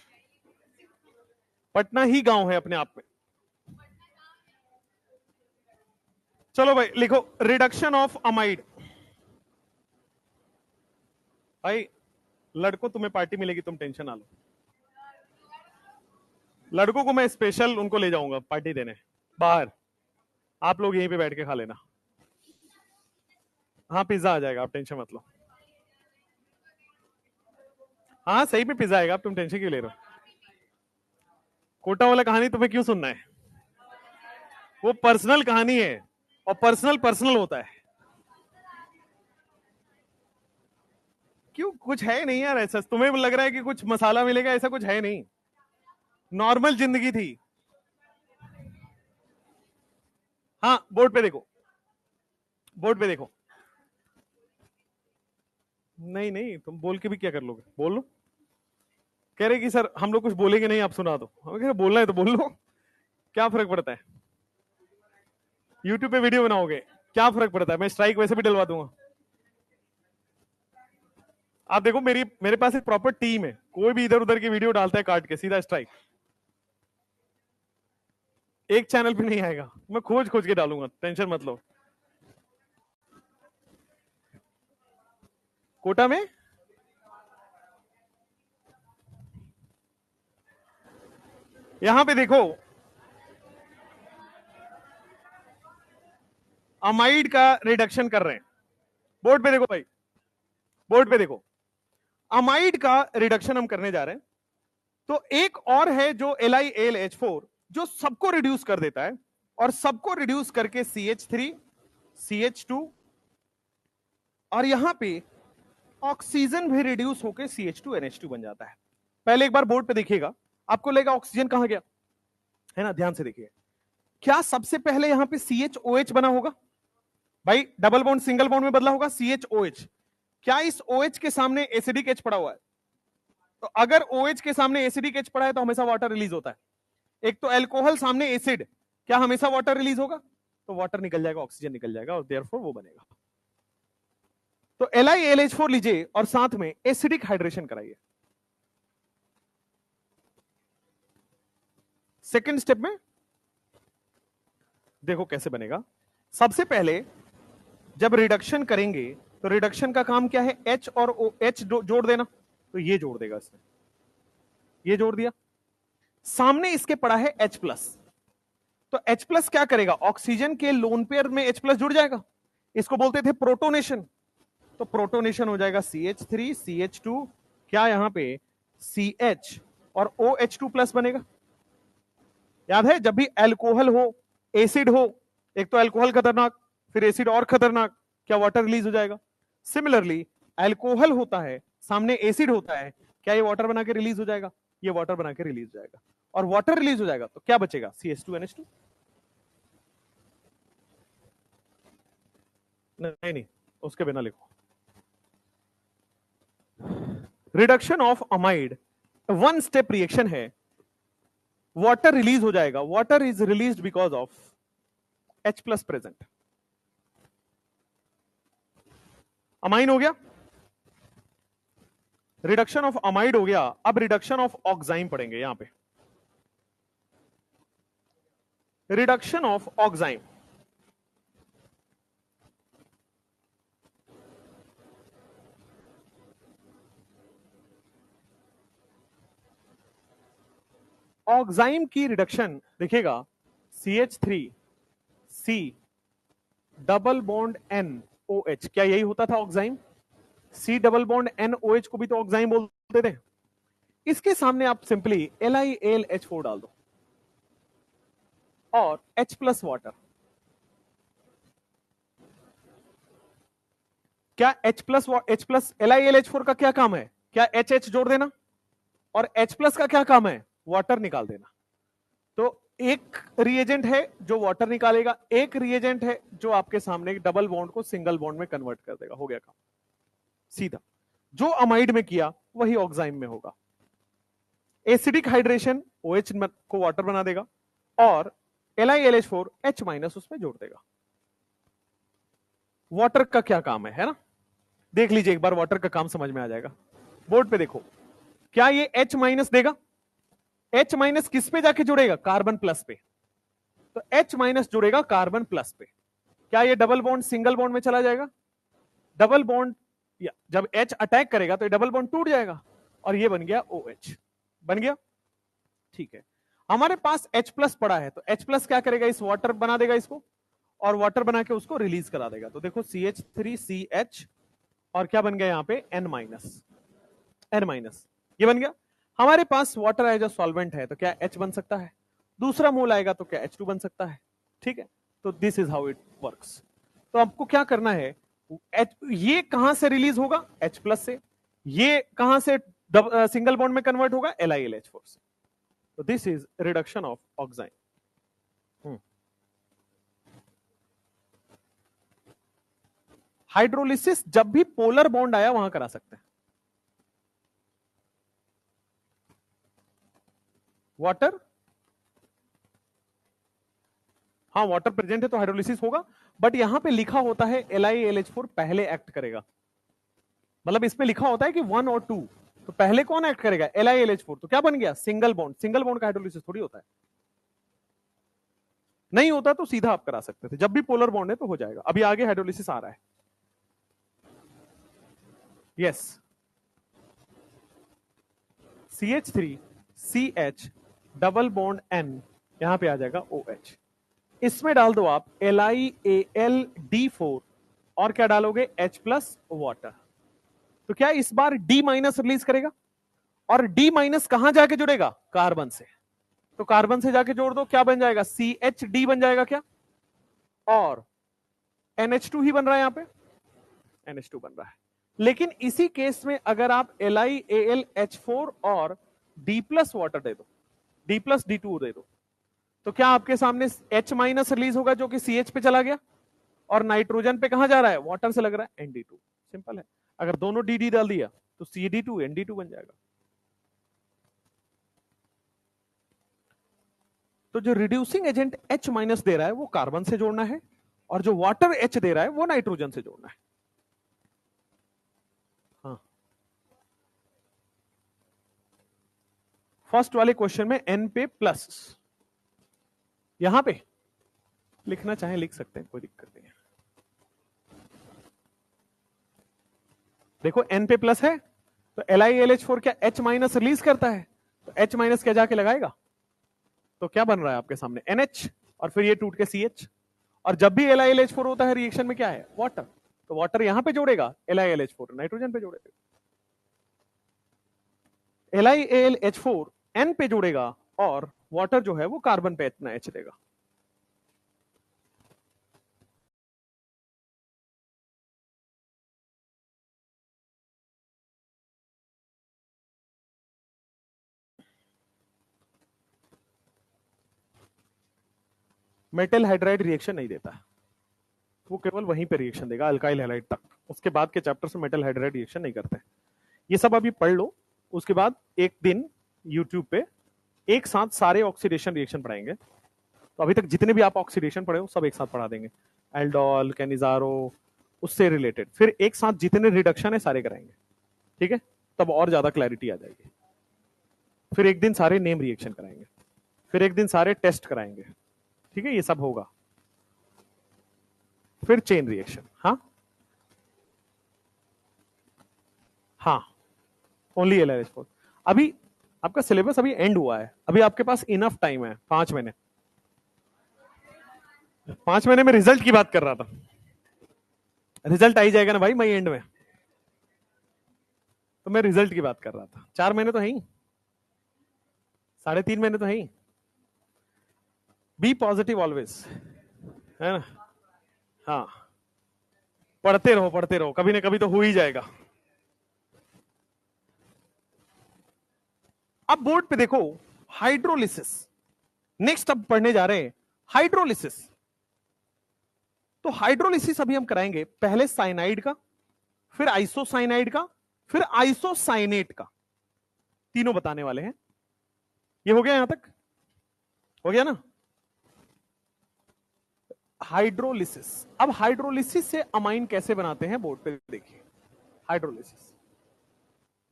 पटना ही गांव है अपने आप में। चलो भाई लिखो रिडक्शन ऑफ अमाइड, भाई लड़कों तुम्हें पार्टी मिलेगी, तुम टेंशन ना लो। लड़कों को मैं स्पेशल उनको ले जाऊंगा पार्टी देने बाहर, आप लोग यहीं पे बैठ के खा लेना। हाँ पिज्जा आ जाएगा, आप टेंशन मत लो। हाँ सही में पिज्जा आएगा, आप तुम टेंशन क्यों ले रहे हो? कोटा वाला कहानी तुम्हें क्यों सुनना है? वो पर्सनल कहानी है, और पर्सनल पर्सनल होता है। क्यों, कुछ है नहीं यार ऐसा? तुम्हें लग रहा है कि कुछ मसाला मिलेगा, ऐसा कुछ है नहीं, नॉर्मल जिंदगी थी। हाँ बोर्ड पे देखो, बोर्ड पे देखो। नहीं नहीं, तुम बोल के भी क्या कर लोगे, बोल लो। कह रहे कि सर हम लोग कुछ बोलेंगे नहीं, आप सुना दो। हम कह रहे बोलना है तो बोल लो, क्या फर्क पड़ता है? यूट्यूब पे वीडियो बनाओगे, क्या फर्क पड़ता है? मैं स्ट्राइक वैसे भी डलवा दूंगा। आप देखो मेरे पास एक प्रॉपर टीम है, कोई भी इधर उधर की वीडियो डालता है काट के सीधा स्ट्राइक। एक चैनल पे नहीं आएगा, मैं खोज खोज के डालूंगा, टेंशन मत लो। कोटा में यहां पे देखो, अमाइड का रिडक्शन कर रहे हैं। बोर्ड पे देखो भाई, बोर्ड पे देखो, अमाइड का रिडक्शन हम करने जा रहे हैं। तो एक और है जो LiAlH4, जो सबको रिड्यूस कर देता है, और सबको रिड्यूस करके CH3 CH2, और यहां पे ऑक्सीजन भी रिड्यूस होकर CH2NH2 बन जाता है। पहले एक बार बोर्ड पे देखिएगा, आपको लगेगा ऑक्सीजन कहां गया, है ना? ध्यान से देखिए, क्या सबसे पहले यहां पे CHOH बना होगा? भाई डबल बॉन्ड सिंगल बॉन्ड में बदला होगा CHOH। क्या इस OH के सामने एसिडिक H पड़ा हुआ है? तो अगर OH के सामने एसिडिक H पड़ा है तो हमेशा वाटर रिलीज होता है। एक तो अल्कोहल सामने एसिड, क्या हमेशा वाटर रिलीज होगा? तो वाटर निकल जाएगा, ऑक्सीजन निकल जाएगा, और देयरफॉर वो बनेगा। तो LiAlH4 लीजिए और साथ में एसिडिक हाइड्रेशन कराइए। सेकेंड स्टेप में देखो कैसे बनेगा। सबसे पहले जब रिडक्शन करेंगे तो रिडक्शन का काम क्या है? H और OH जोड़ देना, तो ये जोड़ देगा इसमें, ये जोड़ दिया। सामने इसके पड़ा है H+, तो H+ क्या करेगा? ऑक्सीजन के लोन पेयर में H+ जुड़ जाएगा, इसको बोलते थे प्रोटोनेशन। तो प्रोटोनेशन हो जाएगा CH3 CH2, क्या यहां पे CH और OH2+ बनेगा। याद है जब भी अल्कोहल हो, एसिड हो, एक तो अल्कोहल खतरनाक, फिर एसिड और खतरनाक, क्या वाटर रिलीज हो जाएगा? सिमिलरली अल्कोहल होता है, सामने एसिड होता है, क्या ये वाटर बना के रिलीज हो जाएगा? ये वाटर बना के रिलीज हो जाएगा, और वाटर रिलीज हो जाएगा तो क्या बचेगा? CH2NH2। नहीं नहीं, उसके बिना लिखो। Reduction of amide one step reaction है, वाटर रिलीज हो जाएगा, water is released because of H+ present. Amine हो गया, रिडक्शन ऑफ अमाइड हो गया। अब रिडक्शन ऑफ ऑक्साइम पढ़ेंगे यहां पे, रिडक्शन ऑफ ऑक्साइम। ऑक्साइम की रिडक्शन देखिएगा, CH3 C double bond NOH, क्या यही होता था oxime? C double bond NOH को भी तो ऑक्साइम बोलते थे। इसके सामने आप सिंपली LiAlH4 डाल दो और H+ वाटर। क्या H+ LiAlH4 का क्या काम है? क्या HH जोड़ देना, और H+ का क्या काम है? वाटर निकाल देना। तो एक रिएजेंट है जो वाटर निकालेगा, एक रिएजेंट है जो आपके सामने डबल बॉन्ड को सिंगल बॉन्ड में कन्वर्ट कर देगा। हो गया काम सीधा। जो अमाइड में किया वही ऑक्साइम में होगा। एसिडिक हाइड्रेशन OH को वाटर बना देगा, और LiAlH4 H- उसमें जोड़ देगा। वाटर का क्या काम है ना? देख लीजिए एक बार, वाटर का काम समझ में आ जाएगा। बोर्ड पे देखो, क्या ये H- देगा? H- किस पे जाके जुड़ेगा? कार्बन प्लस पे। तो H- जुड़ेगा कार्बन प्लस पे, क्या ये डबल बॉन्ड सिंगल बॉन्ड में चला जाएगा? डबल बॉन्ड या जब H अटैक करेगा तो डबल बॉन्ड टूट जाएगा और ये बन गया OH, बन गया। ठीक है, हमारे पास H प्लस पड़ा है तो H प्लस क्या करेगा, इस वाटर बना देगा इसको और वाटर बना के उसको रिलीज करा देगा। तो देखो CH3CH और क्या बन गया यहाँ पे N माइनस, ये बन गया। हमारे पास वाटर है जो सॉल्वेंट है तो क्या H बन सकता है, दूसरा मोल आएगा तो क्या H2 बन सकता है। ठीक है, तो this is how it works. तो आपको क्या करना है, ये कहां से रिलीज होगा, H प्लस से, ये कहां से सिंगल बॉन्ड में कन्वर्ट होगा, LiLH4 से। तो this is reduction of oxine. Hydrolysis जब भी पोलर बॉन्ड आया वहां करा सकते हैं। वाटर, हाँ वाटर प्रेजेंट है तो हाइड्रोलिसिस होगा, बट यहां पे लिखा होता है LiLH4 पहले एक्ट करेगा, मतलब इसमें लिखा होता है कि 1 और 2, तो पहले कौन एक्ट करेगा, LiLH4। तो क्या बन गया, सिंगल बॉन्ड। सिंगल बॉन्ड का हाइड्रोलिसिस थोड़ी होता है, नहीं होता तो सीधा आप करा सकते थे, जब भी पोलर बॉन्ड है तो हो जाएगा। अभी आगे हाइड्रोलिसिस आ रहा है। Yes, CH3CH double bond N यहां पे आ जाएगा OH। इसमें डाल दो आप LiAlD4 और क्या डालोगे, H प्लस वाटर। तो क्या इस बार D माइनस रिलीज करेगा और D माइनस कहां जाके जुड़ेगा, कार्बन से। तो कार्बन से जाके जोड़ दो, क्या बन जाएगा, CHD बन जाएगा क्या, और NH2 ही बन रहा है, यहां पे NH2 बन रहा है। लेकिन इसी केस में अगर आप LiAlH4 और D प्लस वाटर दे दो, D प्लस D2 दे दो, तो क्या आपके सामने H माइनस रिलीज होगा जो कि CH पे चला गया और नाइट्रोजन पे कहां जा रहा है, वाटर से लग रहा है ND2। सिंपल है, अगर दोनों DD डाल दिया तो CD2 ND2 बन जाएगा। तो जो रिड्यूसिंग एजेंट H माइनस दे रहा है वो कार्बन से जोड़ना है और जो वाटर H दे रहा है वो नाइट्रोजन से जोड़ना है। हाँ, फर्स्ट वाले क्वेश्चन में N पे प्लस, यहां पे लिखना चाहे लिख सकते हैं, कोई दिक्कत नहीं है। देखो N पे प्लस है तो LiLH4 क्या H माइनस रिलीज करता है, तो H माइनस क्या जाके लगाएगा, तो क्या बन रहा है आपके सामने NH और फिर ये टूट के CH। और जब भी LiLH4 होता है रिएक्शन में क्या है, वाटर, तो वाटर यहां पे जोड़ेगा, LiLH4 नाइट्रोजन पे जोड़ेगा, LiAlH4 N पे जोड़ेगा और वाटर जो है वो कार्बन पे इतना H देगा। मेटल हाइड्राइड रिएक्शन नहीं देता, वो केवल वहीं पे रिएक्शन देगा अल्काइल हैलाइड तक, उसके बाद के चैप्टर में मेटल हाइड्राइड रिएक्शन नहीं करते। ये सब अभी पढ़ लो, उसके बाद एक दिन यूट्यूब पे एक साथ सारे ऑक्सीडेशन रिएक्शन पढ़ाएंगे। तो अभी तक जितने भी आप ऑक्सीडेशन पढ़े हो सब एक साथ पढ़ा देंगे, एल्डोल, कैनिजारो, उससे रिलेटेड, फिर एक साथ जितने रिडक्शन है सारे कराएंगे। ठीक है, तब और ज्यादा क्लैरिटी आ जाएगी। फिर एक दिन सारे नेम रिएक्शन कराएंगे, फिर एक दिन सारे टेस्ट कराएंगे। ठीक है, ये सब होगा। फिर चेन रिएक्शन, हाँ ओनली LiLH4। अभी आपका सिलेबस अभी एंड हुआ है, अभी आपके पास इनफ टाइम है, 5 महीने। 5 महीने में रिजल्ट की बात कर रहा था, रिजल्ट आ ही जाएगा ना भाई मई एंड में, तो मैं रिजल्ट की बात कर रहा था। 4 महीने तो है ही, 3.5 महीने तो है ही। बी पॉजिटिव ऑलवेज, है ना, हाँ पढ़ते रहो, कभी ना कभी तो हो ही जाएगा। अब बोर्ड पे देखो हाइड्रोलिसिस, नेक्स्ट अब पढ़ने जा रहे हैं हाइड्रोलिसिस। तो हाइड्रोलिसिस अभी हम कराएंगे, पहले साइनाइड का, फिर आइसोसाइनाइड का, फिर आइसोसाइनेट का, तीनों बताने वाले हैं। ये हो गया, यहां तक हो गया ना। हाइड्रोलिसिस, अब हाइड्रोलिसिस से अमाइन कैसे बनाते हैं बोर्ड पे देखिए। हाइड्रोलिसिस,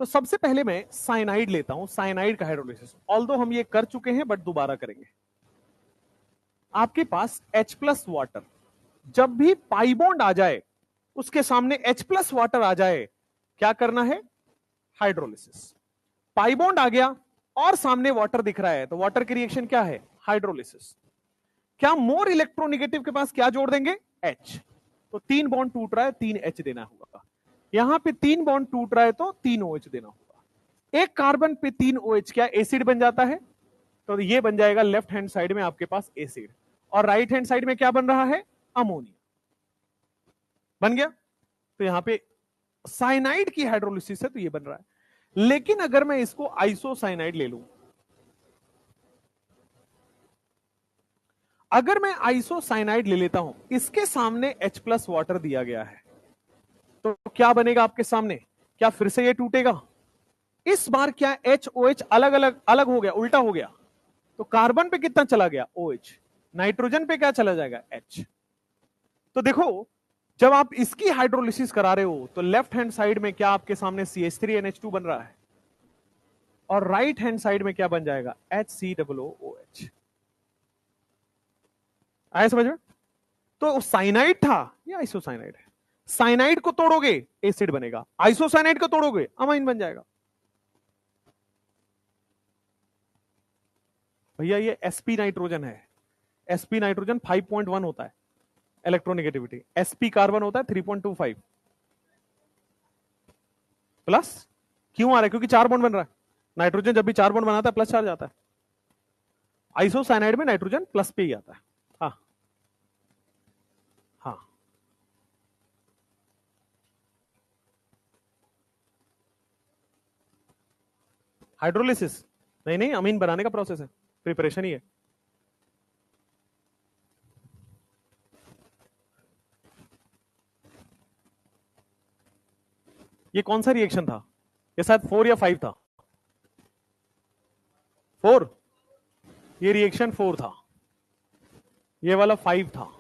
तो सबसे पहले मैं साइनाइड लेता हूं, साइनाइड का हाइड्रोलिसिस। ऑल्दो हम ये कर चुके हैं बट दोबारा करेंगे। आपके पास H प्लस वाटर, जब भी पाई बॉन्ड आ जाए उसके सामने H प्लस वाटर आ जाए क्या करना है? हाइड्रोलिसिस। पाई बॉन्ड आ गया और सामने वाटर दिख रहा है, तो वाटर की रिएक्शन क्या है? हाइड्रोलिसिस। क्या मोर इलेक्ट्रोनेगेटिव के पास क्या जोड़ देंगे? H। तो 3 बॉन्ड टूट रहा है, 3 H देना होगा। यहां पे 3 बॉन्ड टूट रहा है तो 3 OH देना होगा। एक कार्बन पे 3 OH क्या एसिड बन जाता है? तो ये बन जाएगा लेफ्ट हैंड साइड में आपके पास एसिड, और राइट हैंड साइड में क्या बन रहा है? अमोनिया बन गया। तो यहां पे साइनाइड की हाइड्रोलिसिस है तो ये बन रहा है। लेकिन अगर मैं इसको आइसोसाइनाइड ले लूं, अगर मैं आइसोसाइनाइड ले लेता हूं, इसके सामने H+ वाटर दिया गया है, तो क्या बनेगा आपके सामने? क्या फिर से ये टूटेगा? इस बार क्या HOH अलग अलग अलग हो गया, उल्टा हो गया। तो कार्बन पे कितना चला गया? OH। नाइट्रोजन पे क्या चला जाएगा? H। तो देखो, जब आप इसकी हाइड्रोलिसिस करा रहे हो तो लेफ्ट हैंड साइड में क्या आपके सामने CH3NH2 बन रहा है, और राइट हैंड साइड में क्या बन जाएगा? HCOOH। आया समझ में? तो साइनाइड था, ये आइसोसाइनाइड है। साइनाइड को तोड़ोगे एसिड बनेगा, आइसोसाइनाइड को तोड़ोगे अमाइन बन जाएगा। भैया ये sp नाइट्रोजन है, sp नाइट्रोजन 5.1 होता है इलेक्ट्रोनेगेटिविटी, sp कार्बन होता है 3.25 प्लस। क्यों आ रहा है? क्योंकि 4 बॉन्ड बन रहा है। नाइट्रोजन जब भी 4 बॉन्ड बनाता है प्लस चार्ज आता है। आइसोसाइनाइड में नाइट्रोजन प्लस पे ही आता है। हाँ हाँ, हाइड्रोलिसिस नहीं नहीं, अमीन बनाने का प्रोसेस है, प्रिपरेशन ही है। ये कौन सा रिएक्शन था? ये शायद 4 या 5 था। 4। ये रिएक्शन 4 था, ये वाला 5 था,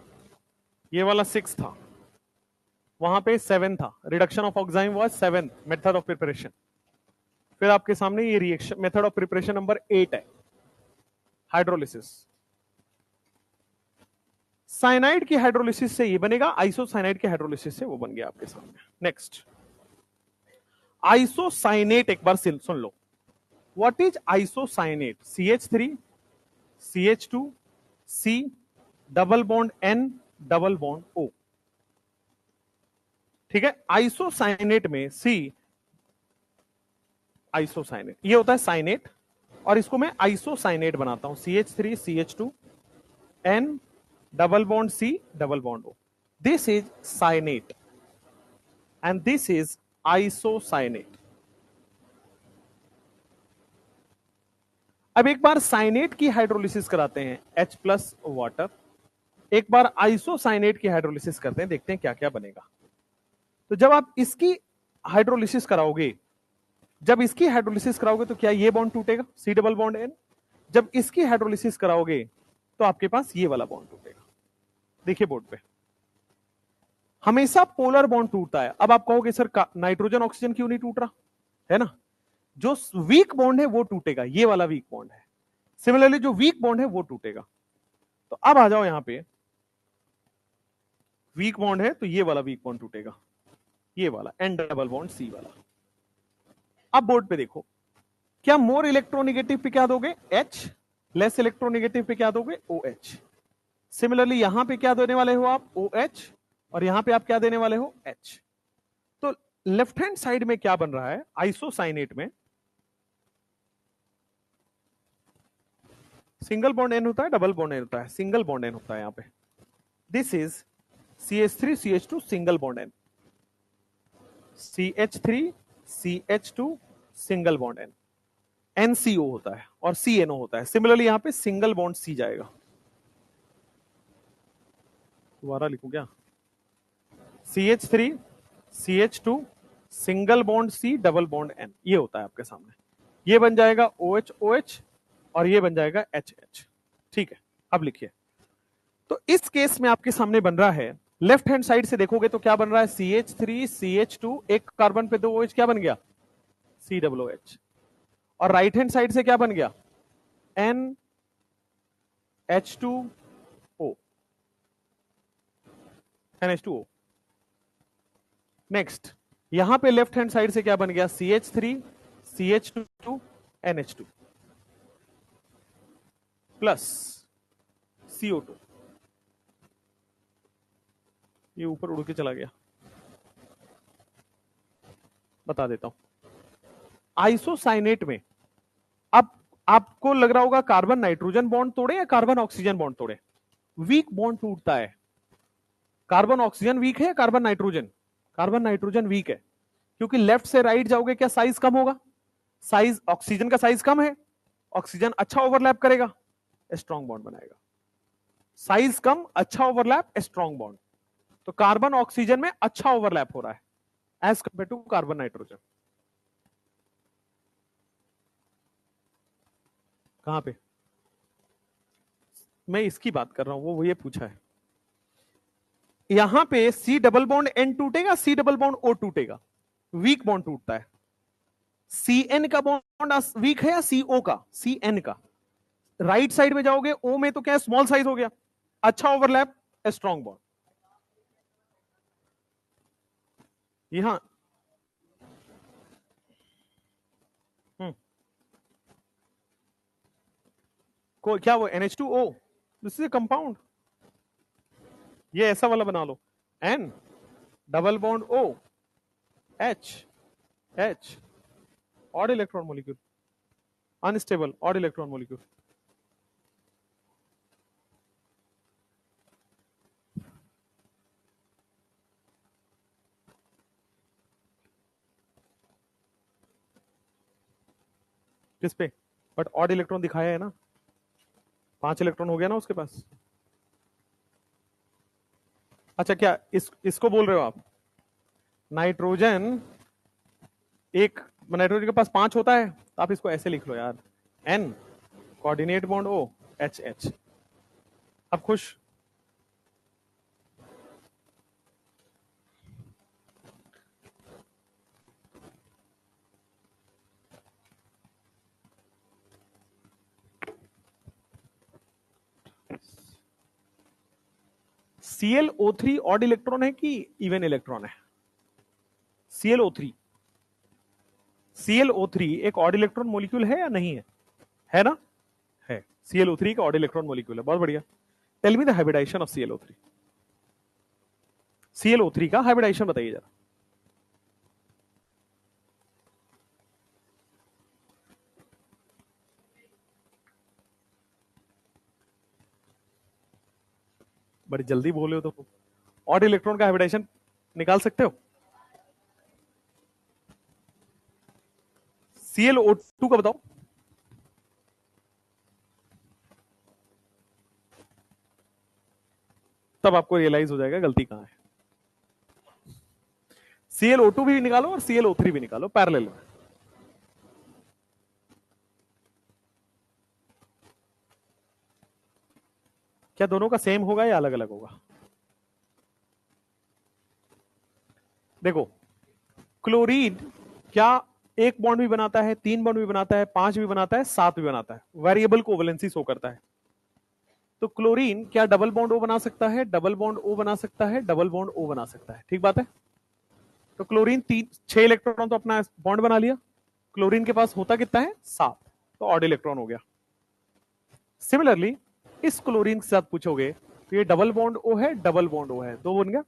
ये वाला 6 था, वहां पे 7 था। Reduction of oxime was 7th method of preparation. फिर आपके सामने ये reaction method of preparation number 8 है, हाइड्रोलिसिस। साइनाइड की हाइड्रोलिसिस से ये बनेगा, आइसोसाइनाइड की हाइड्रोलिसिस से वो बन गया आपके सामने। नेक्स्ट, आइसोसाइनेट एक बार सुन लो। What is isocyanate? CH3 CH2 C double bond N double bond O। ठीक है, आइसोसाइनेट में C आइसोसाइनेट ये होता है साइनेट, और इसको मैं आइसोसाइनेट बनाता हूं CH3 CH2 N double bond C double bond O। This is cyanate and this is isocyanate. अब एक बार साइनेट की हाइड्रोलिसिस कराते हैं H+ वाटर, एक बार आइसोसाइनेट की हाइड्रोलिसिस करते हैं, देखते हैं क्या क्या बनेगा। तो जब आप इसकी हाइड्रोलिसिस कराओगे, जब इसकी हाइड्रोलिसिस कराओगे तो क्या ये बॉन्ड टूटेगा, C डबल बॉन्ड N। जब इसकी हाइड्रोलिसिस कराओगे तो आपके पास ये वाला बॉन्ड टूटेगा। देखिए बोर्ड पे, हमेशा पोलर बॉन्ड टूटता है। अब आप कहोगे सर नाइट्रोजन ऑक्सीजन क्यों नहीं टूट रहा, है ना? जो वीक बॉन्ड है वो टूटेगा, ये वाला वीक बॉन्ड है। सिमिलरली जो वीक बॉन्ड है वो टूटेगा। तो अब आ जाओ यहां पे, वीक बॉन्ड है तो ये वाला वीक बॉन्ड टूटेगा, ये वाला N डबल बॉन्ड C वाला। अब बोर्ड पे देखो, क्या मोर इलेक्ट्रोनेगेटिव पे क्या दोगे? H। लेस इलेक्ट्रोनेगेटिव पे क्या दोगे? OH। सिमिलरली यहां पे क्या देने वाले हो आप? OH। और यहां पे आप क्या देने वाले हो? H। तो लेफ्ट हैंड साइड में क्या बन रहा है? आइसोसाइनेट में सिंगल बॉन्ड N होता है, डबल बॉन्ड N होता है, सिंगल बॉन्ड N होता है यहां पे। This is CH3 CH2 single bond N, CH3 CH2 single bond N, NCO होता है और CNO होता है। सिमिलरली यहां पे सिंगल बॉन्ड C जाएगा। दोबारा लिखूं क्या? CH3 CH2 single bond C double bond N, ये होता है आपके सामने। ये बन जाएगा OH OH और ये बन जाएगा HH। ठीक है, अब लिखिए। तो इस केस में आपके सामने बन रहा है, लेफ्ट हैंड साइड से देखोगे तो क्या बन रहा है? CH3 CH2, एक कार्बन पे 2 OH, क्या बन गया? COOH। और राइट हैंड साइड से क्या बन गया? NH2O, NH2O। नेक्स्ट, यहां पे लेफ्ट हैंड साइड से क्या बन गया, CH3 CH2 NH2 plus CO2। ये ऊपर उड़ के चला गया, बता देता हूं। आइसोसाइनेट में अब आपको लग रहा होगा कार्बन नाइट्रोजन बॉन्ड तोड़े या कार्बन ऑक्सीजन बॉन्ड तोड़े, वीक बॉन्ड टूटता है। कार्बन ऑक्सीजन वीक है या carbon nitrogen, carbon nitrogen weak है, क्योंकि लेफ्ट से राइट जाओगे क्या साइज कम होगा, साइज ऑक्सीजन का साइज कम है, ऑक्सीजन अच्छा ओवरलैप करेगा, स्ट्रॉन्ग बॉन्ड बनाएगा। साइज कम, अच्छा ओवरलैप, स्ट्रॉन्ग बॉन्ड। तो कार्बन ऑक्सीजन में अच्छा ओवरलैप हो रहा है as compare to carbon nitrogen. कहां पे, मैं इसकी बात कर रहा हूं, वो ये पूछा है। यहां पे C डबल बॉन्ड N टूटेगा, C डबल बॉन्ड O टूटेगा, वीक बॉन्ड टूटता है। CN का बॉन्ड वीक है या CO का, CN का। राइट साइड में जाओगे O में तो क्या है, स्मॉल साइज हो गया, अच्छा ओवरलैप, स्ट्रॉन्ग बॉन्ड। यहां को क्या वो NH2O, this is a compound. ये ऐसा वाला बना लो, N double bond O H odd electron molecule, unstable odd electron molecule. किस पे, बट ऑड इलेक्ट्रॉन दिखाया है ना, 5 इलेक्ट्रॉन हो गया ना उसके पास। अच्छा क्या इसको बोल रहे हो आप, नाइट्रोजन एक, नाइट्रोजन के पास 5 होता है, तो आप इसको ऐसे लिख लो यार, N coordinate bond O H। अब खुश, ClO3 ऑड इलेक्ट्रॉन है कि इवन इलेक्ट्रॉन है, ClO3 एक ऑड इलेक्ट्रॉन मॉलिक्यूल है या नहीं है, है ना, है। ClO3 का ऑड इलेक्ट्रॉन मॉलिक्यूल है, बहुत बढ़िया। Tell me the hybridisation of ClO3, ClO3 का हाइब्रिडाइजेशन बताइए जरा। बड़ी जल्दी बोले हो तो, ऑड इलेक्ट्रॉन का हाइब्रिडाइजेशन निकाल सकते हो। ClO2 का बताओ, तब आपको रियलाइज हो जाएगा गलती कहां है। ClO2 भी निकालो और ClO3 भी निकालो पैरेलल में। क्या दोनों का सेम होगा या अलग अलग होगा, देखो क्लोरीन क्या एक बॉन्ड भी बनाता है, 3 बॉन्ड भी बनाता है, 5 भी बनाता है, 7 भी बनाता है, वेरिएबल कोवेलेंसी शो करता है। तो क्लोरीन क्या डबल बॉन्ड O बना सकता है, डबल बॉन्ड O बना सकता है, डबल बॉन्ड O बना सकता है, ठीक बात है। तो क्लोरीन 6 इलेक्ट्रॉन तो अपना बॉन्ड बना लिया, क्लोरीन के पास होता कितना है, 7, तो ऑड इलेक्ट्रॉन हो गया। सिमिलरली इस क्लोरीन के साथ पूछोगे तो ये डबल बॉन्ड O है, डबल बॉन्ड O है, 2 बन गया,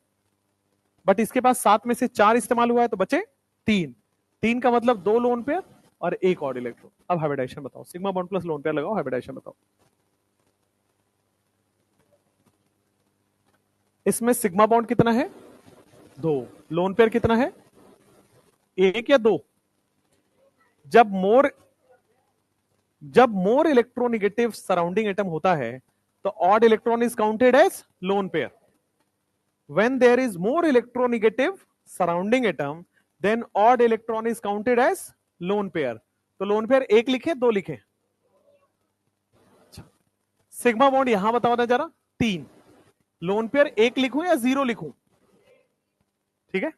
बट इसके पास 7 में से 4 इस्तेमाल हुआ है तो बचे 3 का मतलब 2 लोन पेयर और 1 ऑड इलेक्ट्रॉन। अब हाइब्रिडाइजेशन बताओ, sigma bond plus lone pair लगाओ, हाइब्रिडाइजेशन बताओ। इसमें सिग्मा बॉन्ड कितना है, 2, लोन पेयर कितना है, 1 या 2। जब मोर इलेक्ट्रोनिगेटिव सराउंडिंग एटम होता है तो odd electron is counted as lone pair. When there is more electronegative surrounding atom, then odd electron is counted as lone pair. तो लोन पेयर 1 लिखे 2 लिखे, सिग्मा बॉन्ड यहां बताओ ना जरा, 3, लोन पेयर 1 लिखूं या 0 लिखूं, ठीक है,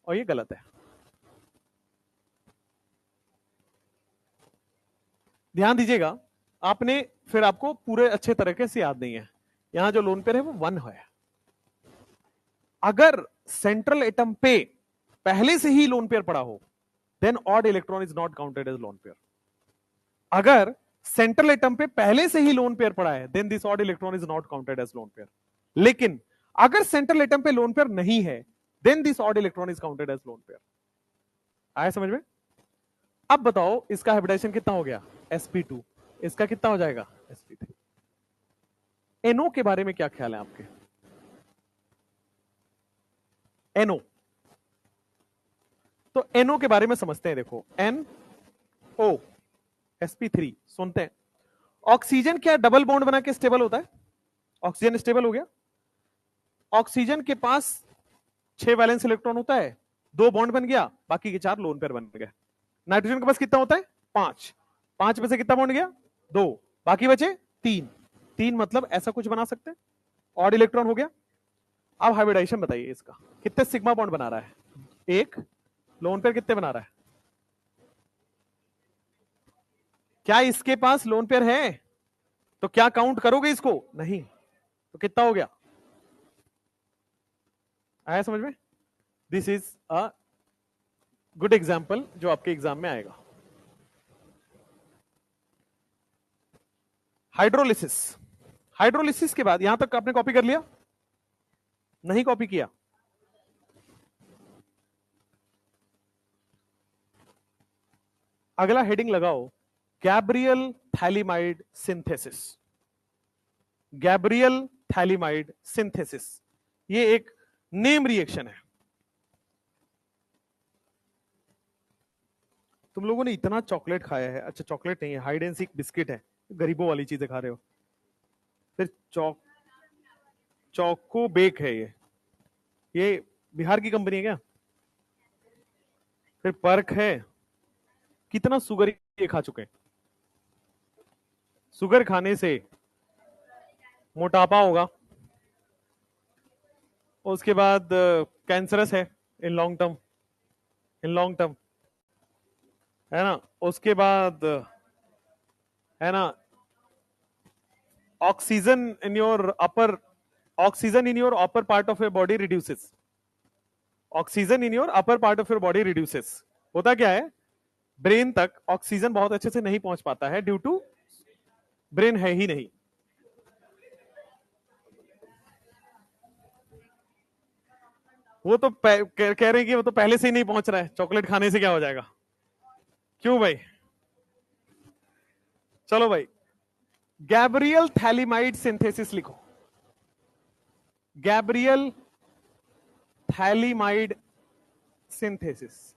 और ये गलत है। ध्यान दीजिएगा, आपने फिर आपको पूरे अच्छे तरीके से याद नहीं है, यहां जो लोन पेयर है वो 1 है। अगर सेंट्रल एटम पे पहले से ही लोन पेयर पड़ा हो, then odd electron is not counted as lone pair. अगर सेंट्रल एटम पे पहले से ही लोन पेयर पड़ा है, then this odd electron is not counted as lone pair. लेकिन अगर सेंट्रल एटम पे लोन पेयर नहीं है, then this odd electron is counted as lone pair. आया समझ में? अब बताओ इसका हाइब्रिडाइजेशन कितना हो गया? sp2। इसका कितना हो जाएगा? sp3। NO के बारे में क्या ख्याल है आपके? NO, तो NO के बारे में समझते हैं। देखो NO sp3 सुनते हैं। ऑक्सीजन क्या डबल बॉन्ड बना के स्टेबल होता है? ऑक्सीजन स्टेबल हो गया। ऑक्सीजन के पास 6 वैलेंस इलेक्ट्रॉन होता है, 2 बॉन्ड बन गया, बाकी के 4 लोन पेयर बन गए। नाइट्रोजन के पास कितना होता है? 5। 5 में से कितना बॉन्ड गया? 2, बाकी बचे 3। 3 मतलब ऐसा कुछ बना सकते हैं, ऑड इलेक्ट्रॉन हो गया। अब हाइब्रिडाइजेशन बताइए इसका, कितने सिग्मा बॉन्ड बना रहा है? 1। लोन पेयर कितने बना रहा है? क्या इसके पास लोन पेयर है? तो क्या काउंट करोगे इसको? नहीं। तो कितना हो गया? आया समझ में? This is a good example जो आपके एग्जाम में आएगा। हाइड्रोलिसिस। हाइड्रोलिसिस के बाद यहां तक आपने कॉपी कर लिया? नहीं कॉपी किया? अगला हेडिंग लगाओ, Gabriel phthalimide synthesis. Gabriel phthalimide synthesis, ये एक नेम रिएक्शन है। तुम लोगों ने इतना चॉकलेट खाया है। अच्छा चॉकलेट नहीं है, हाइड एंड सीक बिस्किट है, गरीबों वाली चीजें खा रहे हो। फिर चौको बेक है ये बिहार की कंपनी है क्या? फिर पर्क है। कितना शुगर ये खा चुके हैं? शुगर खाने से मोटापा होगा, उसके बाद कैंसरस है in long term, in long term, है ना। उसके बाद है ना, oxygen in your upper, oxygen in your upper part of your body reduces. Oxygen in your upper part of your body reduces. होता क्या है, ब्रेन तक ऑक्सीजन बहुत अच्छे से नहीं पहुंच पाता है, ड्यू टू ब्रेन है ही नहीं। वो तो कह रहे हैं कि वो तो पहले से ही नहीं पहुंच रहा है, चॉकलेट खाने से क्या हो जाएगा? क्यों भाई? चलो भाई, गैब्रियल थैलीमाइड सिंथेसिस लिखो। Gabriel phthalimide synthesis.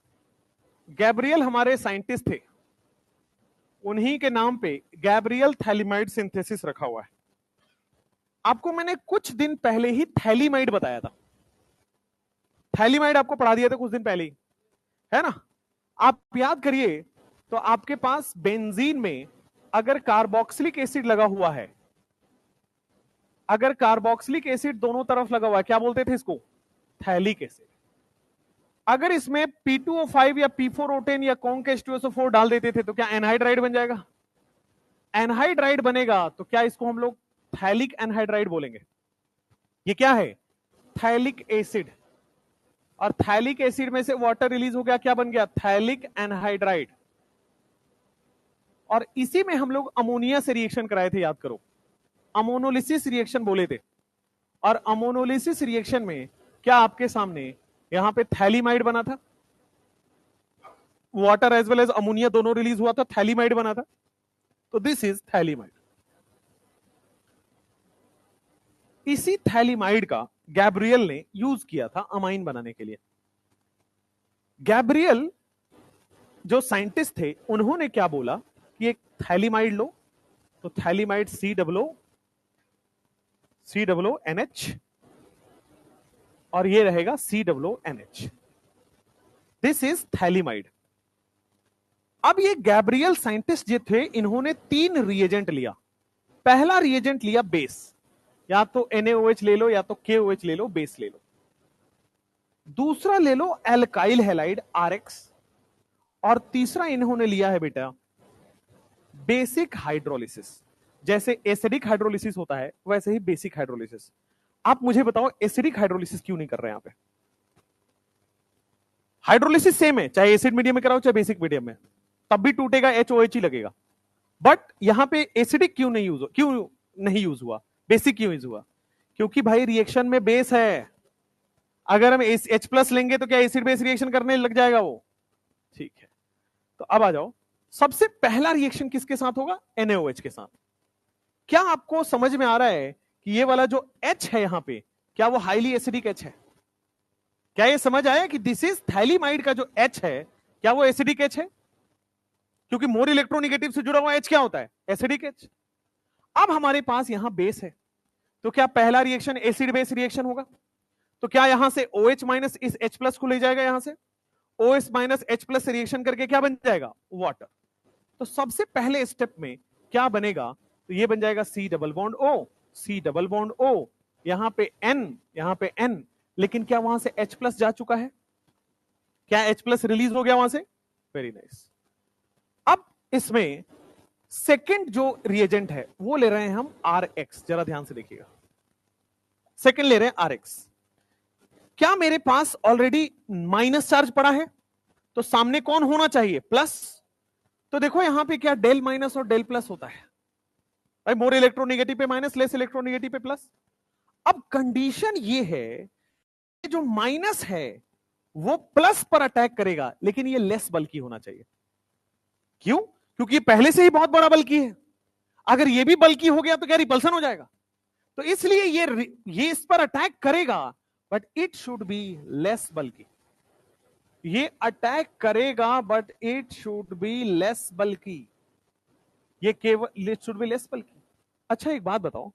गैब्रियल हमारे साइंटिस्ट थे, उन्हीं के नाम पे गैब्रियल थैलीमाइड सिंथेसिस रखा हुआ है। आपको मैंने कुछ दिन पहले ही थैलीमाइड बताया था। थैलीमाइड आपको पढ़ा दिया था कुछ दिन पहले ही, है ना। आप याद करिए, तो आपके पास बेंजीन में अगर कार्बोक्सिलिक एसिड लगा हुआ है, अगर कार्बोक्सिलिक एसिड दोनों तरफ लगा हुआ है, क्या बोलते थे इसको? Phthalic acid. अगर इसमें P2O5 या P4O10 या कॉन्क H2SO4 डाल देते थे तो क्या एनहाइड्राइड बन जाएगा? एनहाइड्राइड बनेगा तो क्या इसको हम लोग थैलिक एनहाइड्राइड बोलेंगे? ये क्या है? Phthalic acid. और थैलिक एसिड में से वाटर रिलीज हो गया, क्या बन गया? Phthalic anhydride. और इसी में हम लोग अमोनिया से रिएक्शन कराए थे, याद करो, अमोनोलिसिस रिएक्शन बोले थे। और अमोनोलिसिस रिएक्शन में क्या आपके सामने यहां पे थैलीमाइड बना था, water as well as ammonia दोनों रिलीज हुआ था, थैलीमाइड बना था। तो दिस इज थैलीमाइड। इसी थैलीमाइड का गैब्रियल ने यूज किया था अमाइन बनाने के लिए। गैब्रियल जो साइंटिस्ट थे, उन्होंने क्या बोला कि एक थैलीमाइड लो, तो थैलीमाइड COONH और ये रहेगा COONH। This is phthalimide. अब ये गैब्रियल साइंटिस्ट जो थे, इन्होंने 3 रिएजेंट लिया। पहला रिएजेंट लिया बेस, या तो NaOH ले लो या तो KOH ले लो, बेस ले लो। दूसरा ले लो एल्काइल हैलाइड RX, और तीसरा इन्होंने लिया है बेटा बेसिक हाइड्रोलिसिस। जैसे एसिडिक हाइड्रोलिसिस होता है वैसे ही बेसिक हाइड्रोलिसिस। आप मुझे बताओ एसिडिक हाइड्रोलिसिस क्यों नहीं कर रहे हैं यहां पे? हाइड्रोलिसिस सेम है, चाहे एसिड मीडियम में कराओ चाहे बेसिक मीडियम में, तब भी टूटेगा, HOH ही लगेगा। बट यहां पे एसिडिक क्यों नहीं यूज हुआ, बेसिक क्यों यूज हुआ? क्योंकि भाई रिएक्शन में बेस है। अगर हम H+ लेंगे तो क्या एसिड बेस रिएक्शन करने लग जाएगा वो? ठीक है, तो अब आ जाओ, सबसे पहला रिएक्शन किसके साथ होगा? NaOH के साथ। क्या आपको समझ में आ रहा है कि ये वाला जो H है यहां पे, क्या वो हाईली एसिडिक H है? क्या ये समझ आया कि दिस इज थैलीमाइड का जो H है, क्या वो एसिडिक H है? क्योंकि मोर इलेक्ट्रोनिगेटिव से जुड़ा हुआ H क्या होता है? Acidic H। अब हमारे पास यहां बेस है, तो क्या पहला रिएक्शन एसिड बेस रिएक्शन होगा? तो क्या यहां से OH माइनस इस H+ को ले जाएगा, यहां से OS माइनस H+ से रिएक्शन करके क्या बन जाएगा? वाटर। तो सबसे पहले स्टेप में क्या बनेगा? तो ये बन जाएगा C double bond O, C double bond O, यहां पे N, यहां पे N, लेकिन क्या वहां से H+ जा चुका है? क्या H+ रिलीज हो गया वहां से? Very nice. अब इसमें सेकंड जो रिएजेंट है वो ले रहे हैं हम RX, जरा ध्यान से देखिएगा, सेकंड ले रहे हैं RX। क्या मेरे पास ऑलरेडी माइनस चार्ज पड़ा है, तो सामने कौन होना चाहिए? प्लस। तो देखो यहां पे क्या डेल माइनस और डेल प्लस होता है भाई, मोर इलेक्ट्रोनेगेटिव पे माइनस, लेस इलेक्ट्रोनेगेटिव पे प्लस। अब कंडीशन ये है कि जो माइनस है वो प्लस पर अटैक करेगा, लेकिन ये लेस बल्कि होना चाहिए। क्यों? क्योंकि ये पहले से ही बहुत बड़ा बल्कि है, अगर ये भी बल्कि हो गया तो क्या रिपल्सन हो जाएगा? तो इसलिए ये इस पर अटैक करेगा, but it should be less बल्कि। ये अटैक करेगा but it should be less बल्कि, ये केवल इट शुड बी लेस बल्कि। अच्छा एक बात बताओ,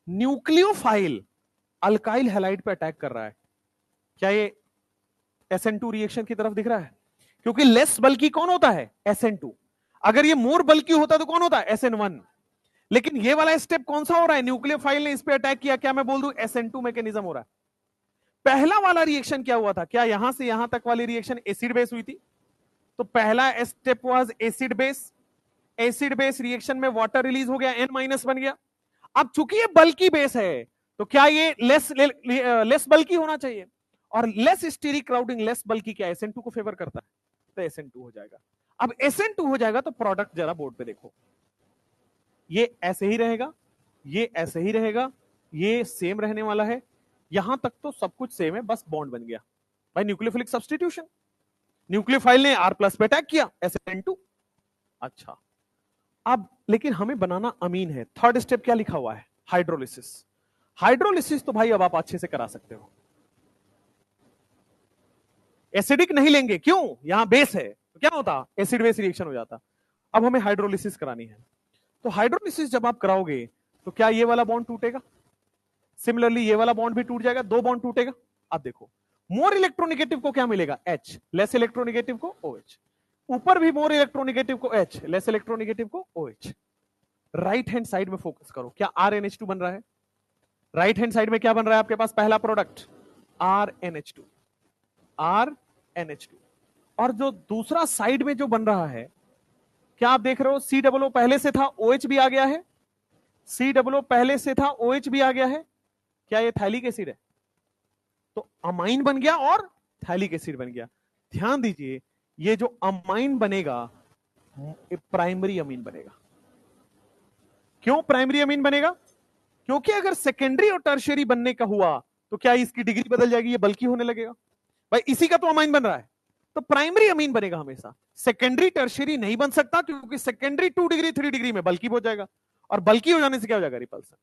न्यूक्लियोफाइल अल्काइल हैलाइड पे अटैक कर रहा है, क्या ये SN2 रिएक्शन की तरफ दिख रहा है? क्योंकि लेस बल्कि कौन होता है? SN2। अगर ये मोर बल्कि होता तो कौन होता है? SN1। लेकिन ये वाला स्टेप कौन सा हो रहा है? न्यूक्लियोफाइल ने इस पे अटैक किया, क्या मैं बोल दूं SN2 मैकेनिज्म हो रहा है। पहला वाला रिएक्शन क्या हुआ था? क्या यहां से यहां तक वाली रिएक्शन एसिड बेस हुई थी? तो पहला step was acid base, acid base reaction में वाटर रिलीज हो गया, N- बन गया। अब चूंकि ये बल्कि बेस है, तो क्या ये लेस बल्कि होना चाहिए, और लेस स्टीरिक क्राउडिंग, लेस बल्कि क्या SN2 को फेवर करता है, तो SN2 हो जाएगा। अब SN2 हो जाएगा तो प्रोडक्ट जरा बोर्ड पे देखो, ये ऐसे ही रहेगा, ये ऐसे ही रहेगा, ये सेम रहने वाला है, यहां तक तो सब कुछ सेम है, बस बॉन्ड बन गया भाई, न्यूक्लियोफिलिक सब्स्टिट्यूशन। न्यूक्लियोफाइल ने R+ पे अटैक किया, SN2। अच्छा, अब लेकिन हमें बनाना अमीन है, थर्ड स्टेप क्या लिखा हुआ है? हाइड्रोलिसिस। हाइड्रोलिसिस तो भाई अब आप अच्छे से करा सकते हो, एसिडिक नहीं लेंगे, क्यों? यहां बेस है, तो क्या होता? एसिड बेस रिएक्शन हो जाता। अब हमें हाइड्रोलिसिस करानी है, तो हाइड्रोलिसिस जब आप कराओगे तो क्या ये वाला बॉन्ड टूटेगा? सिमिलरली ये वाला बॉन्ड भी टूट जाएगा, दो बॉन्ड टूटेगा। अब देखो, मोर इलेक्ट्रोनिगेटिव को क्या मिलेगा? H, लेस इलेक्ट्रोनिगेटिव को OH। ऊपर भी मोर इलेक्ट्रोनिगेटिव को H, लेस इलेक्ट्रोनिगेटिव को OH। राइट हैंड साइड में फोकस करो, क्या RNH2 बन रहा है? राइट हैंड साइड में क्या बन रहा है आपके पास? पहला प्रोडक्ट RNH2, RNH2। और जो दूसरा साइड में जो बन रहा है, क्या आप देख रहे हो? COO पहले से था, OH भी आ गया है, COO पहले से था, OH भी आ गया है। क्या ये थैलिक एसिड है? तो अमाइन बन गया और थैलिक एसिड बन गया। ध्यान दीजिए, ये जो अमाइन बनेगा प्राइमरी अमीन बनेगा। क्यों प्राइमरी अमीन बनेगा? क्योंकि अगर सेकेंडरी और टर्शियरी बनने का हुआ तो क्या इसकी डिग्री बदल जाएगी, ये बल्कि होने लगेगा भाई, इसी का तो अमाइन बन रहा है, तो प्राइमरी अमीन बनेगा हमेशा। सेकेंडरी टर्शियरी नहीं बन सकता, क्योंकि सेकेंडरी 2 डिग्री 3 डिग्री में बल्कि हो जाएगा, और बल्कि हो जाने से क्या हो जाएगा? रिपल्सन।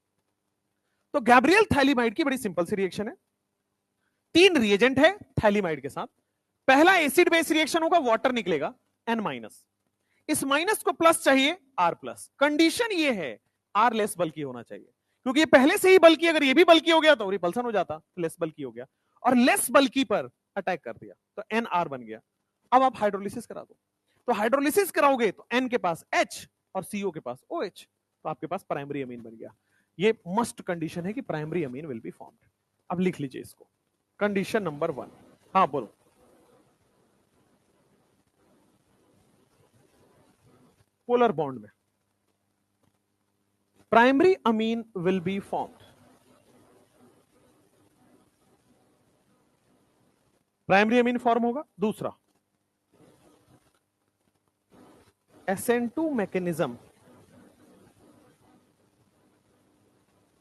तो गैब्रियल थैलीमाइड की बड़ी सिंपल सी रिएक्शन है, 3 रिएजेंट है थैलीमाइड के साथ। पहला एसिड बेस रिएक्शन होगा, वाटर निकलेगा N-, इस माइनस को प्लस चाहिए R+। कंडीशन ये है R लेस बल्कि होना चाहिए, क्योंकि ये पहले से ही बल्कि, अगर ये भी बल्कि हो गया तो रिपल्सन हो जाता, लेस बल्कि हो गया, और लेस बल्कि पर अटैक कर दिया तो NR बन गया। अब आप हाइड्रोलिसिस करा दो, तो हाइड्रोलिसिस कराओगे तो N के पास H और CO के पास OH, तो आपके पास प्राइमरी अमीन बन गया। ये मस्ट कंडीशन है कि primary amine will be formed. अब लिख लीजिए इसको, कंडीशन नंबर 1। हाँ बोलो। पोलर बॉन्ड में primary amine will be formed. Primary amine form होगा। दूसरा, SN2 mechanism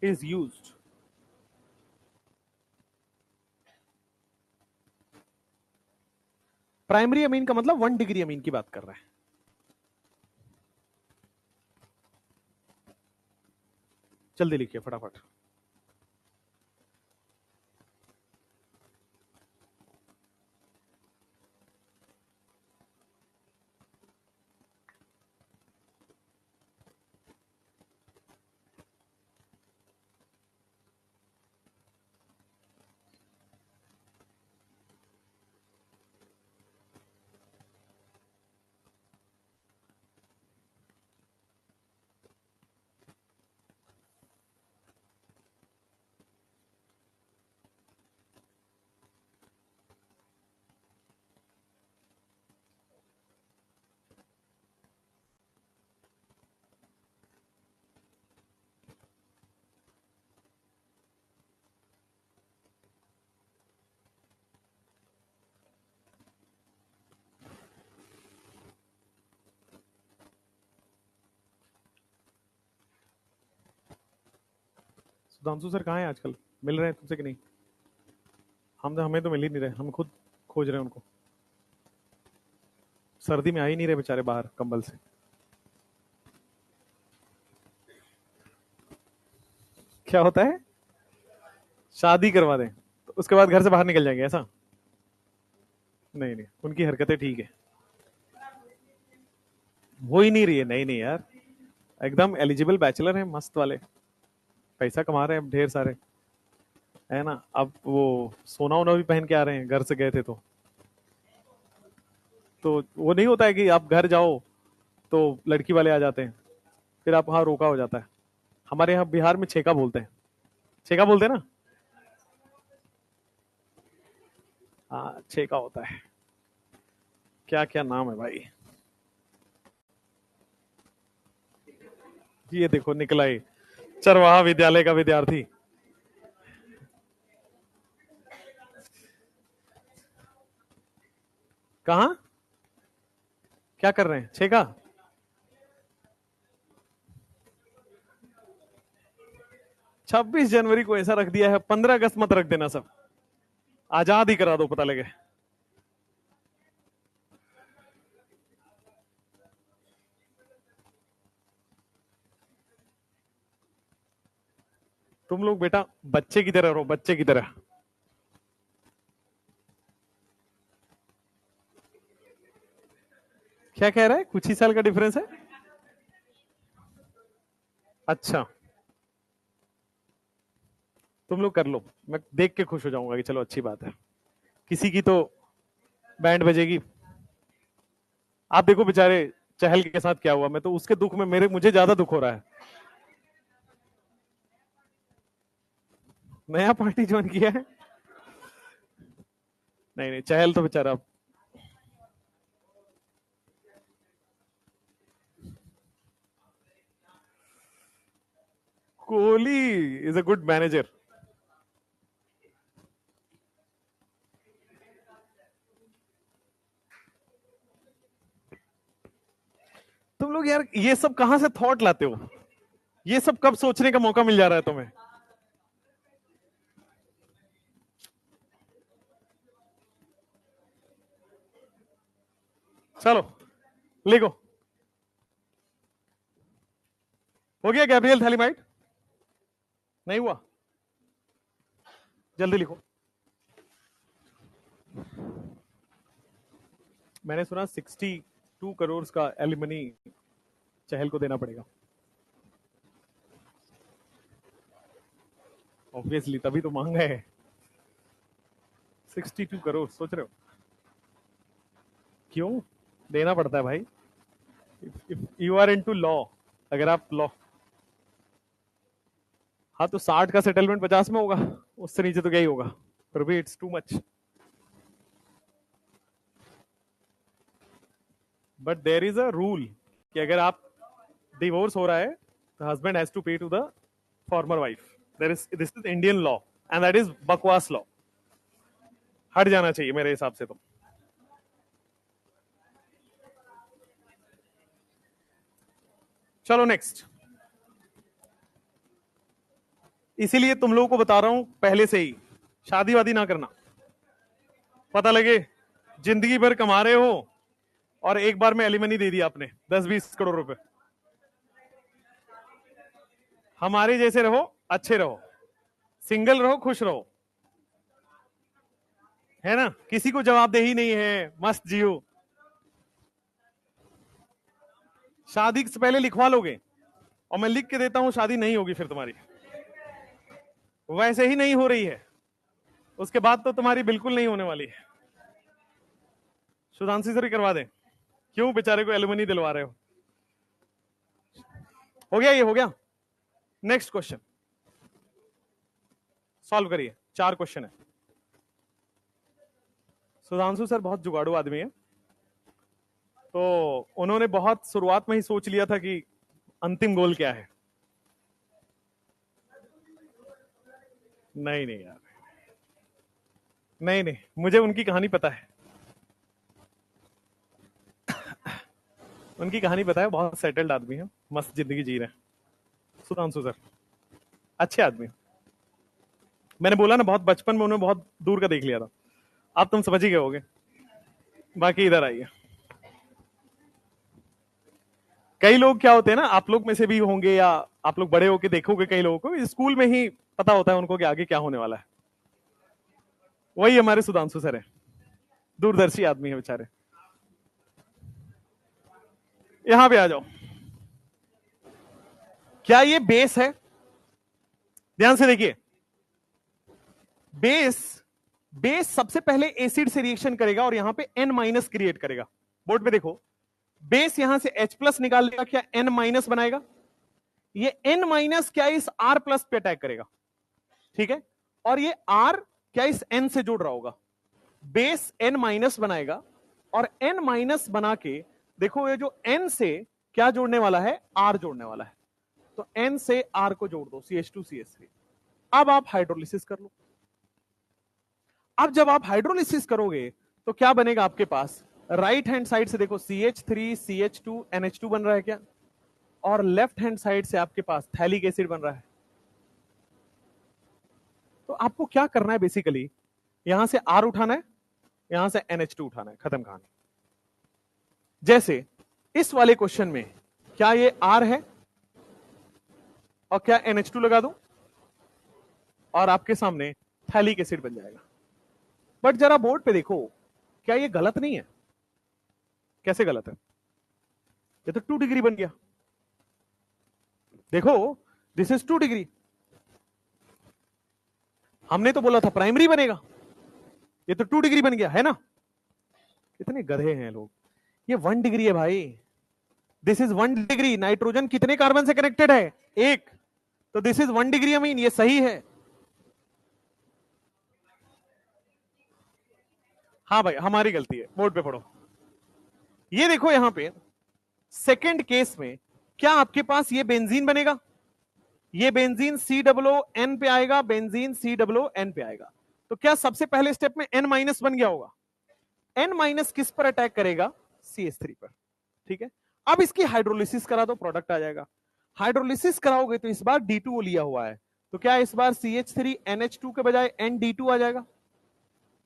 is used primary amine का मतलब 1 डिग्री अमीन की बात कर रहे हैं। जल्दी लिखिए फटाफट। सुधांशु सर कहाँ हैं आजकल, मिल रहे हैं तुमसे कि नहीं? हमें तो मिल ही नहीं रहे, हम खुद खोज रहे हैं उनको। सर्दी में आ ही नहीं रहे बेचारे बाहर कंबल से। क्या होता है? शादी करवा दें तो उसके बाद घर से बाहर निकल जाएंगे ऐसा? नहीं नहीं, उनकी हरकतें ठीक है, हो ही नहीं रही है। नहीं नहीं यार, एकदम एलिजिबल बैचलर है, मस्त वाले, पैसा कमा रहे हैं ढेर सारे, है ना। अब वो सोना वोना भी पहन के आ रहे हैं, घर से गए थे तो वो नहीं होता है कि आप घर जाओ तो लड़की वाले आ जाते हैं, फिर आप वहां रोका हो जाता है। हमारे यहाँ बिहार में छेका बोलते हैं, छेका बोलते हैं ना। हाँ छेका होता है। क्या क्या नाम है भाई। ये देखो निकला ही चरवाहा विद्यालय का विद्यार्थी। कहा क्या कर रहे हैं? छेका। 26 जनवरी को ऐसा रख दिया है, 15 अगस्त मत रख देना, सब आजाद ही करा दो, पता लगे। तुम लोग बेटा बच्चे की तरह रहो, बच्चे की तरह। क्या कह रहा है? कुछ ही साल का डिफरेंस है। अच्छा, तुम लोग कर लो, मैं देख के खुश हो जाऊंगा कि चलो अच्छी बात है। किसी की तो बैंड बजेगी। आप देखो बेचारे चहल के साथ क्या हुआ, मैं तो उसके दुख में मुझे ज्यादा दुख हो रहा है। नया पार्टी ज्वाइन किया है। नहीं नहीं, चहल तो बेचारा। Kohli is a good manager. तुम लोग यार ये सब कहां से थॉट लाते हो? ये सब कब सोचने का मौका मिल जा रहा है तुम्हें? चलो लिखो। हो गया गैब्रियल थैलीमाइड? नहीं हुआ? जल्दी लिखो। मैंने सुना 62 करोड़ का एलिमनी चहल को देना पड़ेगा। ऑब्वियसली तभी तो महंगा है। 62 करोड़ सोच रहे हो? क्यों देना पड़ता है भाई? If you are into law, अगर आप लॉ, हाँ तो 60 का सेटलमेंट 50 में होगा, उससे नीचे तो क्या ही होगा, पर भी it's too much. But there is a rule कि अगर आप डिवोर्स हो रहा है तो husband has to pay to the former wife. There is, this is Indian law and that is बकवास लॉ। हट जाना चाहिए मेरे हिसाब से तो। चलो नेक्स्ट। इसीलिए तुम लोगों को बता रहा हूं पहले से ही, शादी वादी ना करना। पता लगे जिंदगी भर कमा रहे हो और एक बार में एलिमनी दे दिया आपने 10-20 करोड़ रुपए। हमारे जैसे रहो, अच्छे रहो, सिंगल रहो, खुश रहो, है ना, किसी को जवाबदेही नहीं है, मस्त जियो। शादी से पहले लिखवा लोगे और मैं लिख के देता हूं शादी नहीं होगी फिर तुम्हारी, वैसे ही नहीं हो रही है, उसके बाद तो तुम्हारी बिल्कुल नहीं होने वाली है। सुधांशु सर करवा दें, क्यों बेचारे को एलुमनी दिलवा रहे हो गया, ये हो गया। नेक्स्ट क्वेश्चन सॉल्व करिए, 4 क्वेश्चन है। सुधांशु सर बहुत जुगाड़ू आदमी है, तो उन्होंने बहुत शुरुआत में ही सोच लिया था कि अंतिम गोल क्या है। नहीं नहीं यार, नहीं नहीं, मुझे उनकी कहानी पता है, उनकी कहानी पता है, बहुत सेटल्ड आदमी है, मस्त जिंदगी जी रहे हैं सुधांशु सर, अच्छे आदमी। मैंने बोला ना बहुत बचपन में उन्होंने बहुत दूर का देख लिया था, आप तुम समझ ही गए होगे। बाकी इधर आइए। कई लोग क्या होते हैं ना, आप लोग में से भी होंगे या आप लोग बड़े होके देखोगे, कई लोगों को स्कूल में ही पता होता है उनको कि आगे क्या होने वाला है। वही हमारे सुधांशु सर है, दूरदर्शी आदमी है बेचारे। यहां पे आ जाओ। क्या ये बेस है? ध्यान से देखिए, बेस बेस सबसे पहले एसिड से रिएक्शन करेगा और यहां पे N माइनस क्रिएट करेगा। बोर्ड पे देखो, बेस यहां से H प्लस निकाल लेगा, क्या N माइनस बनाएगा, ये N माइनस क्या इस R प्लस पे अटैक करेगा, ठीक है, और ये R क्या इस N से जुड़ रहा होगा, बेस N माइनस बनाएगा और N माइनस बना के देखो ये जो N से क्या जोड़ने वाला है, R जोड़ने वाला है, तो N से R को जोड़ दो, CH2CH3। अब आप हाइड्रोलिसिस कर लो। अब जब आप हाइड्रोलिसिस करोगे तो क्या बनेगा आपके पास, राइट हैंड साइड से देखो CH3 CH2 NH2 बन रहा है क्या, और लेफ्ट हैंड साइड से आपके पास थैलिक एसिड बन रहा है। तो आपको क्या करना है बेसिकली, यहां से R उठाना है, यहां से NH2 उठाना है, खत्म कहानी। जैसे इस वाले क्वेश्चन में क्या ये R है और क्या NH2 लगा दूं और आपके सामने थैलिक एसिड बन जाएगा। बट जरा बोर्ड पे देखो, क्या ये गलत नहीं है? कैसे गलत है, ये तो 2 डिग्री बन गया। देखो दिस इज 2 डिग्री, हमने तो बोला था प्राइमरी बनेगा, ये तो 2 डिग्री बन गया है ना। कितने गधे हैं लोग, ये 1 डिग्री है भाई, दिस इज 1 डिग्री। नाइट्रोजन कितने कार्बन से कनेक्टेड है, 1, तो दिस इज 1 डिग्री अमीन, ये सही है। हाँ भाई हमारी गलती है, बोर्ड पे पढ़ो। ये देखो यहां पे सेकंड केस में क्या आपके पास ये बेंजीन बनेगा, ये बेंजीन COON पे आएगा, बेंजीन COON पे आएगा, तो क्या सबसे पहले स्टेप में N माइनस बन गया होगा, N माइनस किस पर अटैक करेगा, CH3 पर, ठीक है। अब इसकी हाइड्रोलिसिस करा दो, प्रोडक्ट आ जाएगा। हाइड्रोलिसिस कराओगे तो इस बार D2O लिया हुआ है, तो क्या इस बार CH3 NH2 के बजाय ND2 आ जाएगा,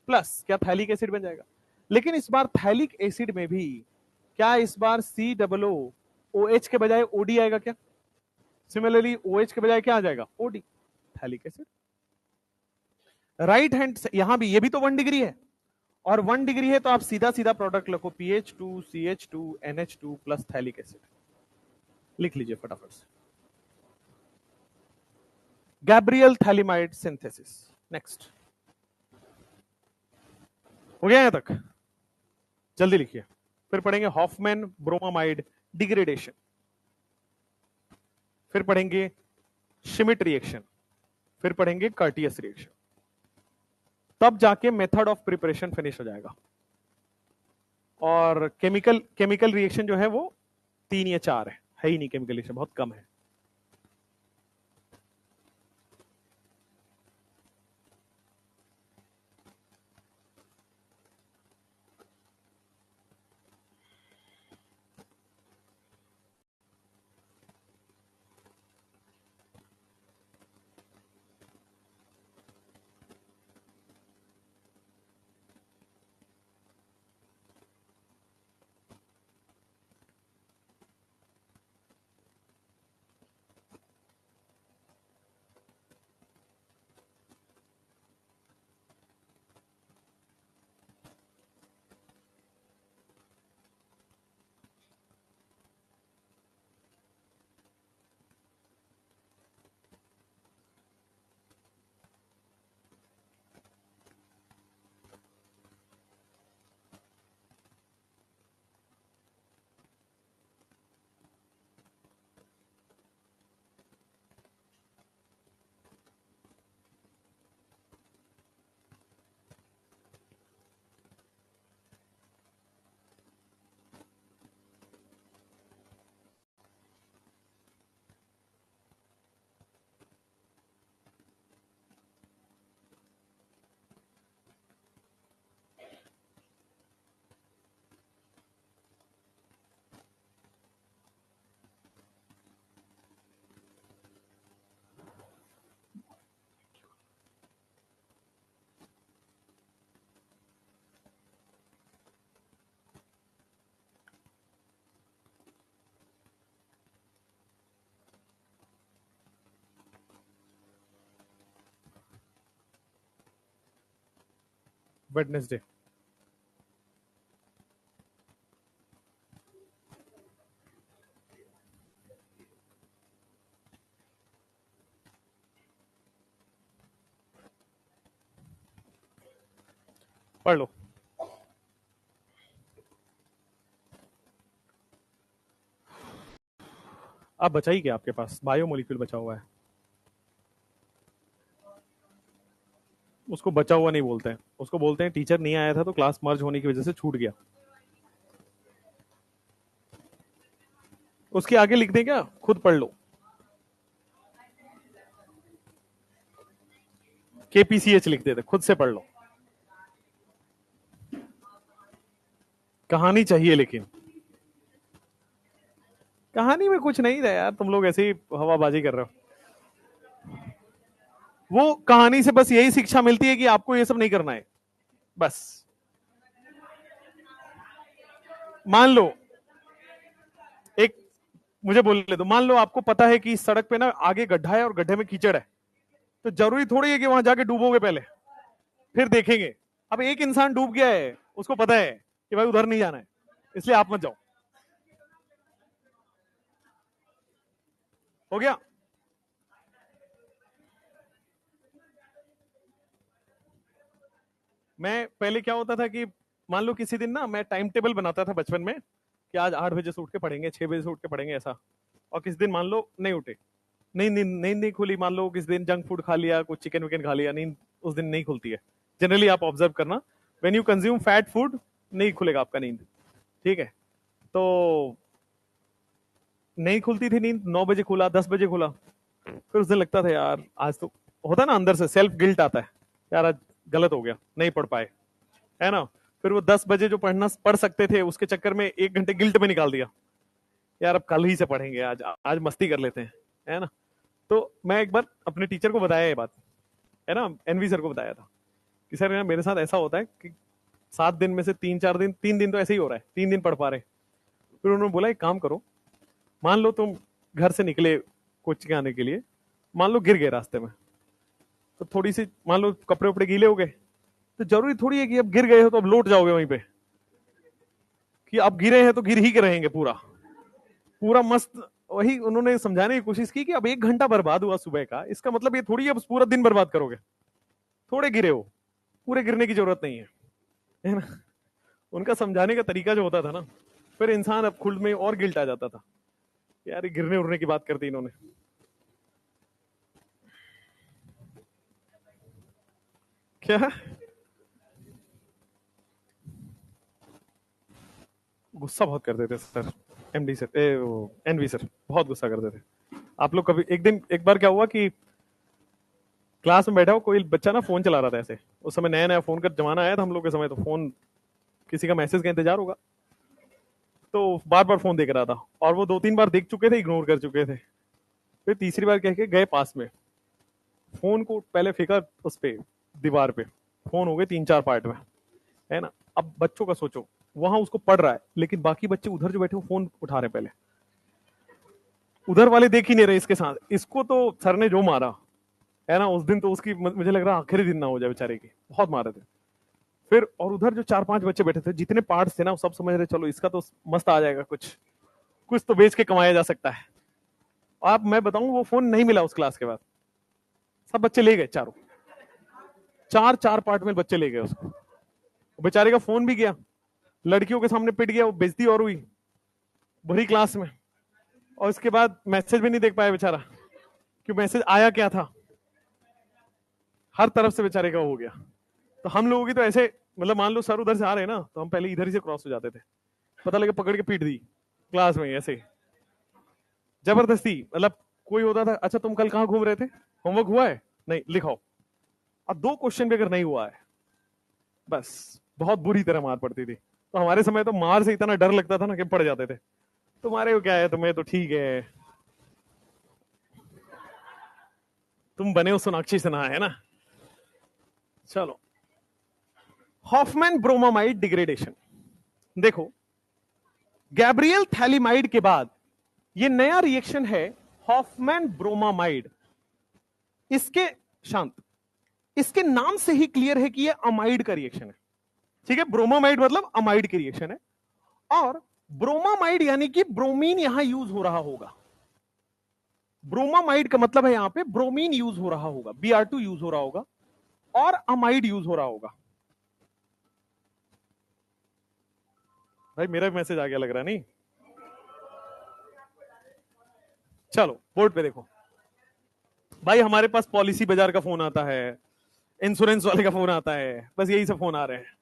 प्लस क्या थैलिक एसिड बन जाएगा। लेकिन इस बार थैलिक एसिड में भी क्या इस बार COOH के बजाय OD आएगा क्या, सिमिलरली OH के बजाय क्या आ जाएगा, OD, phthalic acid. Right hand यहां भी, ये भी तो 1 डिग्री है, और 1 डिग्री है तो आप सीधा सीधा प्रोडक्ट लिखो, PH2 CH2 NH2 plus phthalic acid, लिख लीजिए फटाफट से, गैब्रियल थैलिमाइड सिंथेसिस। नेक्स्ट, हो गया यहां तक, जल्दी लिखिए। फिर पढ़ेंगे हॉफमैन ब्रोमामाइड डिग्रेडेशन, फिर पढ़ेंगे श्मिट रिएक्शन, फिर पढ़ेंगे कर्टियस रिएक्शन, तब जाके मेथड ऑफ प्रिपरेशन फिनिश हो जाएगा। और केमिकल रिएक्शन जो है वो 3 या 4 है ही नहीं, केमिकल रिएक्शन बहुत कम है। वेडनेसडे। पढ़ लो। अब बचा ही क्या आपके पास? बायोमोलिक्यूल बचा हुआ है, उसको बचा हुआ नहीं बोलते हैं, उसको बोलते हैं टीचर नहीं आया था तो क्लास मर्ज होने की वजह से छूट गया। उसके आगे लिख दें क्या? खुद पढ़ लो। केपीसीएच लिख देते, खुद से पढ़ लो। कहानी चाहिए, लेकिन कहानी में कुछ नहीं था यार, तुम लोग ऐसे ही हवाबाजी कर रहे हो। वो कहानी से बस यही शिक्षा मिलती है कि आपको ये सब नहीं करना है, बस। मान लो एक, मुझे बोलने दो, मान लो आपको पता है कि सड़क पे ना आगे गड्ढा है और गड्ढे में कीचड़ है, तो जरूरी थोड़ी है कि वहां जाके डूबोगे पहले, फिर देखेंगे। अब एक इंसान डूब गया है, उसको पता है कि भाई उधर नहीं जाना है, इसलिए आप मत जाओ। हो गया? मैं पहले क्या होता था कि मान लो किसी दिन ना मैं टाइम टेबल बनाता था बचपन में कि आज 8 बजे से उठ के पढ़ेंगे, 6 बजे से उठ के पढ़ेंगे, ऐसा। और किसी दिन मान लो नहीं उठे, नींद नहीं खुली, मान लो किसी दिन जंक फूड खा लिया, कुछ चिकन विकन खा लिया, नींद उस दिन नहीं खुलती है। जनरली आप ऑब्जर्व करना, when you consume fat food नहीं खुलेगा आपका नींद, ठीक है? तो नहीं खुलती थी नींद, 9 बजे खुला, 10 बजे खुला, फिर उस दिन लगता था यार आज तो, होता ना अंदर से सेल्फ गिल्ट आता है, यार आज गलत हो गया, नहीं पढ़ पाए, है ना? फिर वो 10 बजे जो पढ़ना पढ़ सकते थे उसके चक्कर में 1 घंटे गिल्ट में निकाल दिया, यार अब कल ही से पढ़ेंगे, आज आज मस्ती कर लेते हैं, है ना? तो मैं एक बार अपने टीचर को बताया ये बात, है ना, एनवी सर को बताया था कि सर मेरे साथ ऐसा होता है कि 7 दिन में से 3-4 दिन, 3 दिन तो ऐसे ही हो रहा है, 3 दिन पढ़ पा रहे। फिर उन्होंने बोला एक काम करो, मान लो तुम घर से निकले कोचिंग आने के लिए, मान लो गिर गए रास्ते में, तो थोड़ी सी मान लो कपड़े उपड़े गीले हो गए, तो जरूरी थोड़ी है कि अब गिर गए हो तो अब लौट जाओगे वहीं पे, कि अब गिरे हैं तो गिर ही के रहेंगे पूरा पूरा मस्त। वही उन्होंने समझाने की कोशिश की कि अब 1 घंटा बर्बाद हुआ सुबह का, इसका मतलब ये थोड़ी अब पूरा दिन बर्बाद करोगे, थोड़े गिरे हो, पूरे गिरने की जरूरत नहीं है ना? उनका समझाने का तरीका जो होता था ना, फिर इंसान अब खुद में और गिल्ट आ जाता था, यार ये गिरने उड़ने की बात करती इन्होंने। क्या? गुस्सा बहुत करते थे sir, MD sir, NV sir बहुत गुस्सा करते थे। आप लोग कभी, एक दिन एक बार क्या हुआ कि क्लास में बैठा हो कोई बच्चा ना फोन चला रहा था ऐसे, उस समय नया नया फोन का जमाना आया था हम लोग के समय, तो फोन किसी का मैसेज का इंतजार होगा, तो बार बार फोन देख रहा था, और वो 2-3 बार देख चुके थे, इग्नोर कर चुके थे। फिर तीसरी बार कह के गए पास में, फोन को पहले फेंका उस पे, दीवार पे, फोन हो गए 3-4 पार्ट में, है ना? अब बच्चों का सोचो, वहां उसको पढ़ रहा है, लेकिन बाकी बच्चे उधर जो बैठे वो फोन उठा रहे, पहले उधर वाले देख ही नहीं रहे इसके साथ, इसको तो सर ने जो मारा, है ना, उस दिन तो उसकी मुझे लग रहा आखिरी दिन ना हो जाए बेचारे की, बहुत मारे थे। फिर और उधर जो 4-5 बच्चे बैठे थे, जितने पार्ट्स थे ना, वो सब समझ रहे चलो इसका तो मस्त आ जाएगा, कुछ कुछ तो बेच के कमाया जा सकता है। आप, मैं बताऊं, वो फोन नहीं मिला उस क्लास के बाद, सब बच्चे ले गए, चारों 4-4 पार्ट में बच्चे ले गए उसको, बेचारे का फोन भी गया, लड़कियों के सामने पिट गया, वो बेइज्जती और हुई भरी क्लास में, और उसके बाद मैसेज भी नहीं देख पाया बेचारा कि मैसेज आया क्या था, हर तरफ से बेचारे का हो गया। तो हम लोगों की तो ऐसे, मतलब मान लो सर उधर से आ रहे हैं ना, तो हम पहले इधर ही से क्रॉस हो जाते थे, पता लगे पकड़ के पीट दी क्लास में ऐसे, जबरदस्ती। मतलब कोई होता था, अच्छा तुम कल कहाँ घूम रहे थे, होमवर्क हुआ है, नहीं लिखाओ, और 2 क्वेश्चन भी अगर नहीं हुआ है, बस बहुत बुरी तरह मार पड़ती थी। तो हमारे समय तो मार से इतना डर लगता था ना कि पड़ जाते थे, तुम्हारे को क्या है, तुम्हें तो ठीक है, तुम बने हो सोनाक्षी सिन्हा, है ना? चलो, हॉफमैन ब्रोमामाइड डिग्रेडेशन, देखो गैब्रियल थैलिमाइड के बाद ये नया रिएक्शन है, हॉफमैन ब्रोमामाइड। इसके शांत, इसके नाम से ही क्लियर है कि ये अमाइड का रिएक्शन है। ठीक है, ब्रोमामाइड मतलब अमाइड की रिएक्शन है। और ब्रोमामाइड यानी कि ब्रोमीन यहां यूज हो रहा होगा। ब्रोमामाइड का मतलब है यहां पे ब्रोमीन यूज हो रहा होगा, Br2 यूज हो रहा होगा और अमाइड यूज हो रहा होगा। भाई मेरा मैसेज आ गया लग रहा नहीं। चलो बोर्ड पे देखो भाई, हमारे पास पॉलिसी बाजार का फोन आता है, इंश्योरेंस वाले का फोन आता है, बस यही सब फोन आ रहे हैं।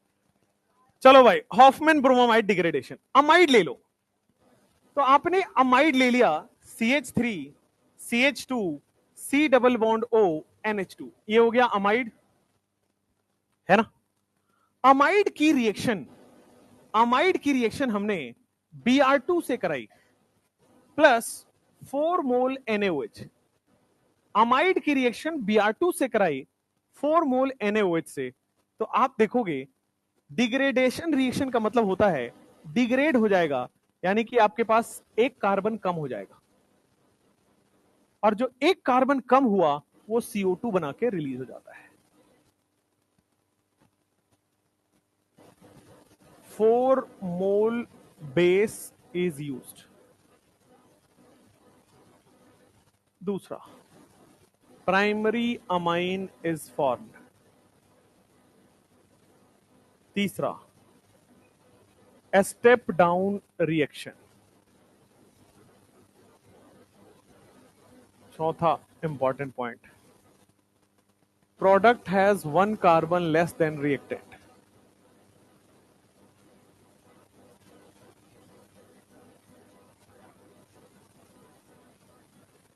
चलो भाई, हॉफमैन ब्रोमामाइड डिग्रेडेशन, अमाइड ले लो। तो आपने अमाइड ले लिया, CH3 CH2 C double bond O NH2, ये हो गया अमाइड, है ना। अमाइड की रिएक्शन, अमाइड की रिएक्शन हमने Br2 से कराई प्लस 4 मोल NaOH। अमाइड की रिएक्शन Br2 से कराई 4 मोल NaOH से, तो आप देखोगे डिग्रेडेशन रिएक्शन का मतलब होता है डिग्रेड हो जाएगा, यानी कि आपके पास एक कार्बन कम हो जाएगा, और जो एक कार्बन कम हुआ वो CO2 बना के रिलीज हो जाता है। 4 मोल बेस इज यूज्ड। दूसरा, प्राइमरी अमाइन इज फॉर्म्ड। तीसरा, स्टेप डाउन रिएक्शन। चौथा important point, product has 1 carbon less than reactant.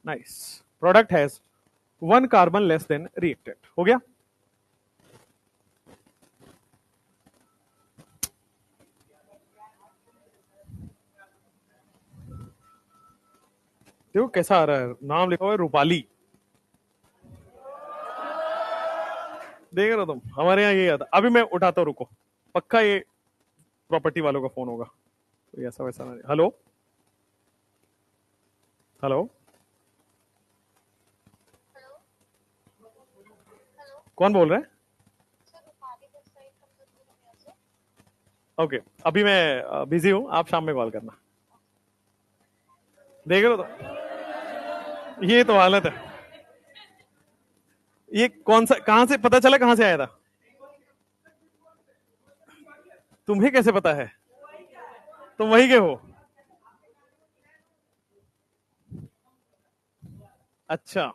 Nice, product has 1 carbon less than reactant, हो गया। देखो कैसा आ रहा है, नाम लिखा हुआ है रूपाली, देख रहे हो तुम, हमारे यहाँ यही आता। अभी मैं उठाता हूं, रुको, पक्का ये प्रॉपर्टी वालों का फोन होगा, तो ऐसा वैसा नहीं। हेलो हेलो, कौन बोल रहे हैं? ओके, अभी मैं बिजी हूं, आप शाम में कॉल करना। देख रहे हो तो, ये तो हालत है। ये कौन सा, कहां से पता चला, कहां से आया था? तुम्हें कैसे पता है? तुम वही के हो? अच्छा,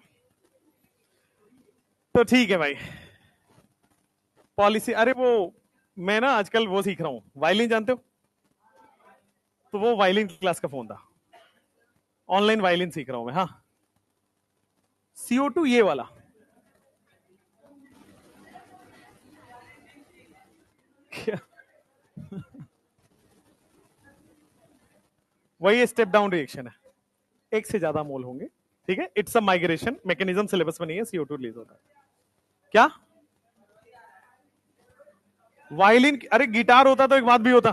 तो ठीक है भाई। पॉलिसी, अरे वो मैं ना आजकल वो सीख रहा हूँ, वायलिन जानते हो? तो वो वायलिन क्लास का फोन था, ऑनलाइन वायलिन सीख रहा हूं मैं। हाँ, CO2 ये वाला। क्या? वही स्टेप डाउन रिएक्शन है, एक से ज्यादा मोल होंगे, ठीक है। It's a migration mechanism, syllabus में नहीं है, CO2 रिलीज होता है। क्या वायलिन? अरे गिटार होता तो एक बात भी होता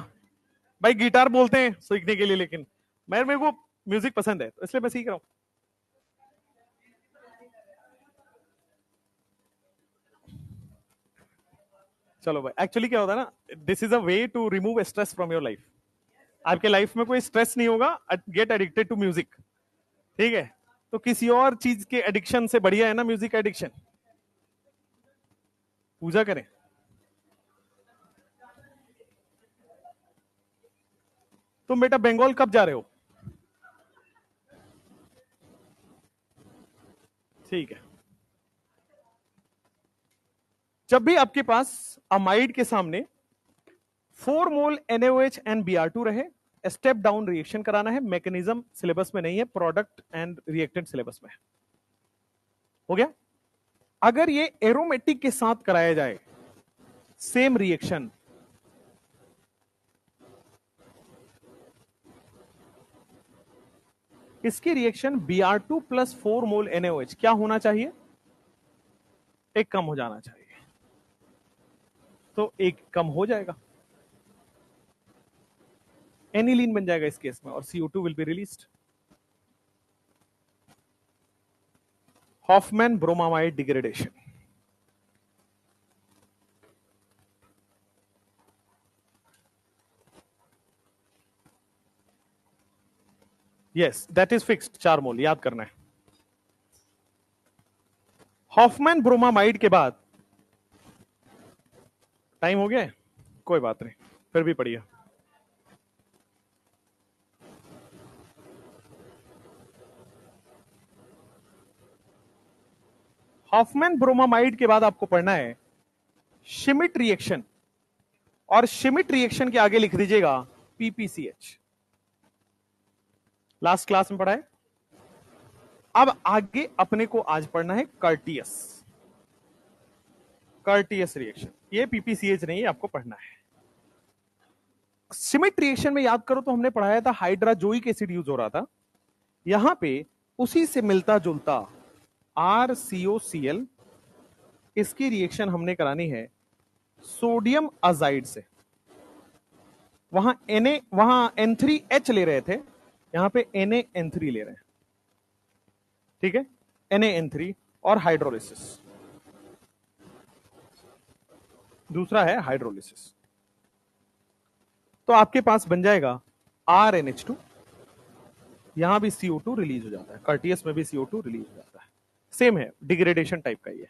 भाई, गिटार बोलते हैं सीखने के लिए, लेकिन मेरे को म्यूजिक पसंद है, तो इसलिए मैं सीख रहा हूं। चलो भाई, एक्चुअली क्या होता है ना, this is a way to remove stress from your life. आपके लाइफ में कोई स्ट्रेस नहीं होगा, गेट एडिक्टेड टू म्यूजिक, ठीक है। तो किसी और चीज के एडिक्शन से बढ़िया है ना म्यूजिक एडिक्शन। पूजा करें। तुम बेटा बंगाल कब जा रहे हो? ठीक है, जब भी आपके पास अमाइड के सामने 4 मोल NaOH एंड Br2 रहे, स्टेप डाउन रिएक्शन कराना है। मैकेनिज्म सिलेबस में नहीं है, प्रोडक्ट एंड रिएक्टेंट सिलेबस में है। हो गया। अगर ये एरोमेटिक के साथ कराया जाए सेम रिएक्शन, इसकी रिएक्शन Br2 प्लस 4 मोल NaOH क्या होना चाहिए? एक कम हो जाना चाहिए, तो एक कम हो जाएगा, एनिलीन बन जाएगा इस केस में, और CO2 will be released. Hofmann bromamide degradation. Yes that is fixed, 4 मोल याद करना है। हॉफमैन ब्रोमामाइड के बाद, टाइम हो गया है? कोई बात नहीं, फिर भी पढ़िए। हॉफमैन ब्रोमामाइड के बाद आपको पढ़ना है शिमिट रिएक्शन, और शिमिट रिएक्शन के आगे लिख दीजिएगा पीपीसीएच। लास्ट क्लास में पढ़ा है। अब आगे अपने को आज पढ़ना है कर्टियस, कर्टियस रिएक्शन। ये पीपीसीएच नहीं है, आपको पढ़ना है। शिमिट रिएक्शन में याद करो तो हमने पढ़ाया था हाइड्राजोइक एसिड यूज हो रहा था। यहां पे उसी से मिलता जुलता RCOCl, इसकी रिएक्शन हमने करानी है सोडियम अजाइड से। वहां N3H ले रहे थे, यहां पे NaN3 ले रहे हैं, ठीक है। NaN3 और हाइड्रोलिसिस, दूसरा है हाइड्रोलिसिस। तो आपके पास बन जाएगा RNH2, यहां भी CO2 रिलीज हो जाता है, कर्टियस में भी CO2 रिलीज हो जाता है। सेम है, डिग्रेडेशन टाइप का ही है।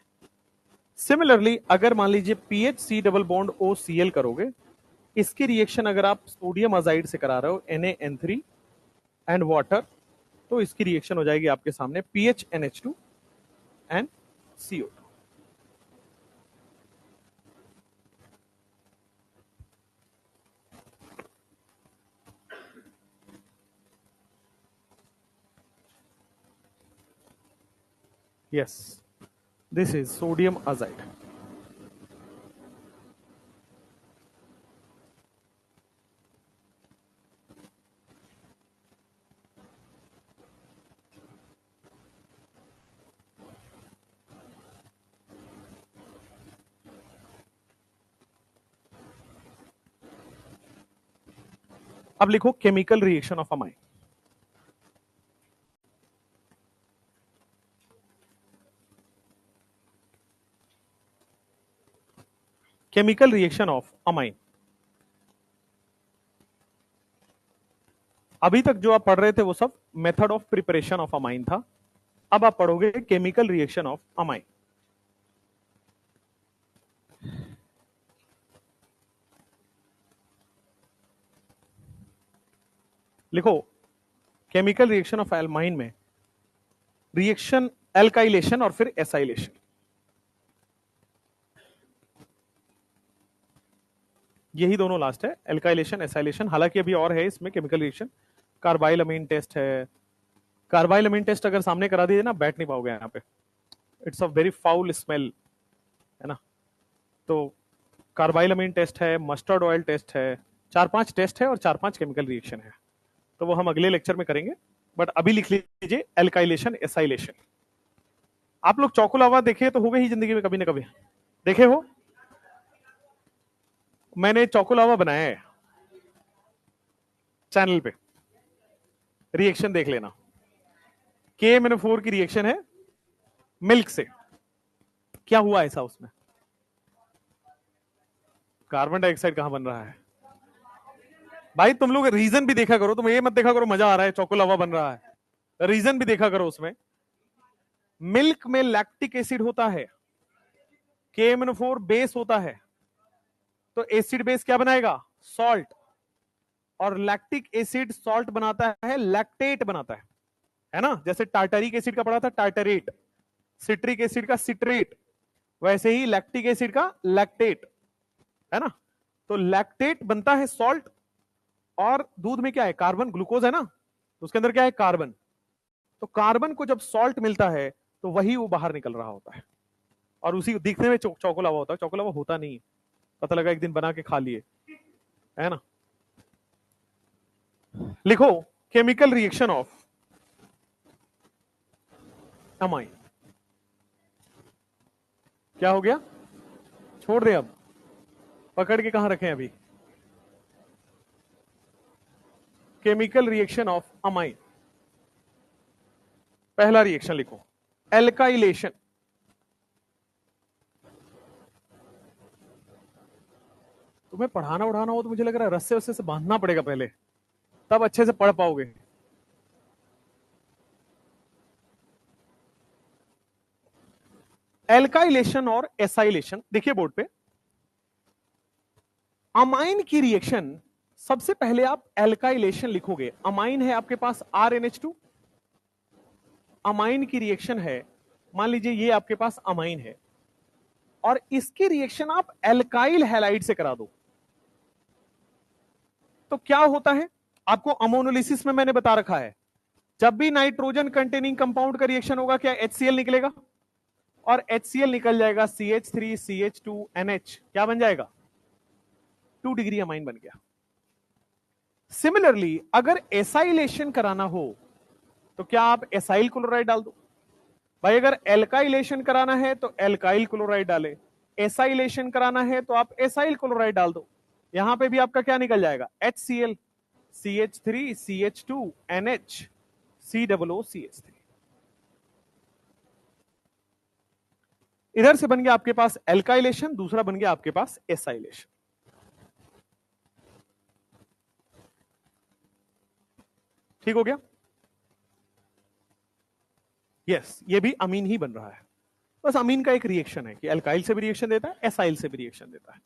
सिमिलरली अगर मान लीजिए PHC डबल बॉन्ड OCl करोगे, इसकी रिएक्शन अगर आप सोडियम अजाइड से करा रहे हो NaN3 एंड वाटर, तो इसकी रिएक्शन हो जाएगी आपके सामने PHNH2 and CO2। Yes, this is sodium azide. अब लिखो chemical reaction of amine. Chemical reaction of amine. अभी तक जो आप पढ़ रहे थे वो सब method of preparation of amine था। अब आप पढ़ोगे केमिकल रिएक्शन ऑफ अमाइन। लिखो केमिकल रिएक्शन ऑफ एल्माइन में रिएक्शन एल्काइलेशन और फिर एसाइलेशन, यही दोनों लास्ट है, एल्काइलेशन एसाइलेशन। हालांकि अभी और है इसमें केमिकल रिएक्शन, कार्बाइलअमीन टेस्ट है। कार्बाइलअमीन टेस्ट अगर सामने करा दिए ना, बैठ नहीं पाओगे यहाँ पे, it's a very foul smell, है ना। तो कार्बाइलअमीन टेस्ट है, मस्टर्ड ऑयल टेस्ट है, 4-5 टेस्ट है और 4-5 केमिकल रिएक्शन है। तो वो हम अगले लेक्चर में करेंगे, बट अभी लिख लीजिए एल्काइलेशन एसाइलेशन। आप लोग चौकोलावा देखे तो होगा ही जिंदगी में, कभी ना कभी देखे हो। मैंने चौकोलावा बनाया है चैनल पे, रिएक्शन देख लेना। KMNO4 की रिएक्शन है मिल्क से, क्या हुआ ऐसा उसमें? कार्बन डाइऑक्साइड कहां बन रहा है भाई? तुम लोग रीजन भी देखा करो, तुम ये मत देखा करो मजा आ रहा है चौकोलावा बन रहा है, रीजन भी देखा करो उसमें। मिल्क में लैक्टिक एसिड होता है, KMNO4 बेस होता है, तो एसिड बेस क्या बनाएगा? सॉल्ट, और लैक्टिक एसिड सॉल्ट बनाता है, लैक्टेट बनाता है ना। जैसे टार्टरिक एसिड का पढ़ा था टार्टरेट, सिट्रिक एसिड का सिट्रेट, वैसे ही लैक्टिक एसिड का लैक्टेट, है ना। तो लैक्टेट बनता है सॉल्ट, और दूध में क्या है? कार्बन, ग्लूकोज है ना, तो उसके अंदर क्या है? कार्बन। तो कार्बन को जब सॉल्ट मिलता है तो वही वो बाहर निकल रहा होता है, और उसी दिखने में चौकोलावा होता है। चौकोलावा होता नहीं, पता लगा एक दिन बना के खा लिए, है ना। लिखो केमिकल रिएक्शन ऑफ अमाइन। क्या हो गया? छोड़ दे, अब पकड़ के कहां रखें अभी? केमिकल रिएक्शन ऑफ अमाइन, पहला रिएक्शन लिखो एल्काइलेशन। तुम्हें पढ़ाना उड़ाना हो तो मुझे लग रहा है रस्से वस्से से बांधना पड़ेगा पहले, तब अच्छे से पढ़ पाओगे। एल्काइलेशन और एसाइलेशन, देखिए बोर्ड पे, अमाइन की रिएक्शन, सबसे पहले आप एल्काइलेशन लिखोगे। अमाइन है आपके पास RNH2, अमाइन की रिएक्शन है, मान लीजिए ये आपके पास अमाइन है, और इसकी रिएक्शन आप एल्काइल हैलाइड से करा दो, तो क्या होता है? आपको अमोनोलिसिस में मैंने बता रखा है, जब भी नाइट्रोजन कंटेनिंग कंपाउंड का रिएक्शन होगा, क्या HCl निकलेगा, और HCl निकल जाएगा CH3 CH2 NH, क्या बन जाएगा? 2 डिग्री अमाइन बन गया। सिमिलरली अगर एसाइलेशन कराना हो तो क्या आप एसाइल क्लोराइड डाल दो भाई। अगर एल्काइलेशन कराना है तो एल्काइल क्लोराइड डाले, एसाइलेशन कराना है तो आप एसाइल क्लोराइड डाल दो। यहां पे भी आपका क्या निकल जाएगा? HCl CH3 CH2 NH COOCH3। इधर से बन गया आपके पास एल्काइलेशन, दूसरा बन गया आपके पास एसाइलेशन। ठीक हो गया? यस, ये भी अमीन ही बन रहा है, बस अमीन का एक रिएक्शन है कि एल्काइल से भी रिएक्शन देता है, एसाइल से भी रिएक्शन देता है।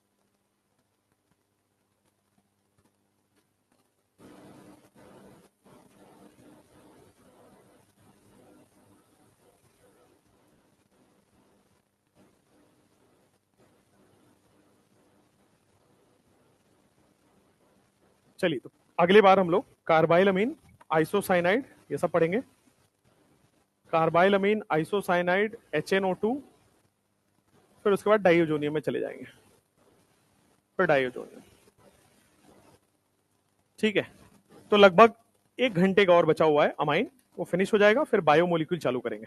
चलिए, तो अगली बार हम लोग कार्बाइलअमीन, आइसोसाइनाइड, ये सब पढ़ेंगे। कार्बाइलअमीन, आइसोसाइनाइड, HNO2, फिर उसके बाद डाइओजोनियम में चले जाएंगे, फिर डाइओजोनियम। ठीक है, तो लगभग 1 घंटे का और बचा हुआ है अमाइन, वो फिनिश हो जाएगा, फिर बायोमोलिक्यूल चालू करेंगे।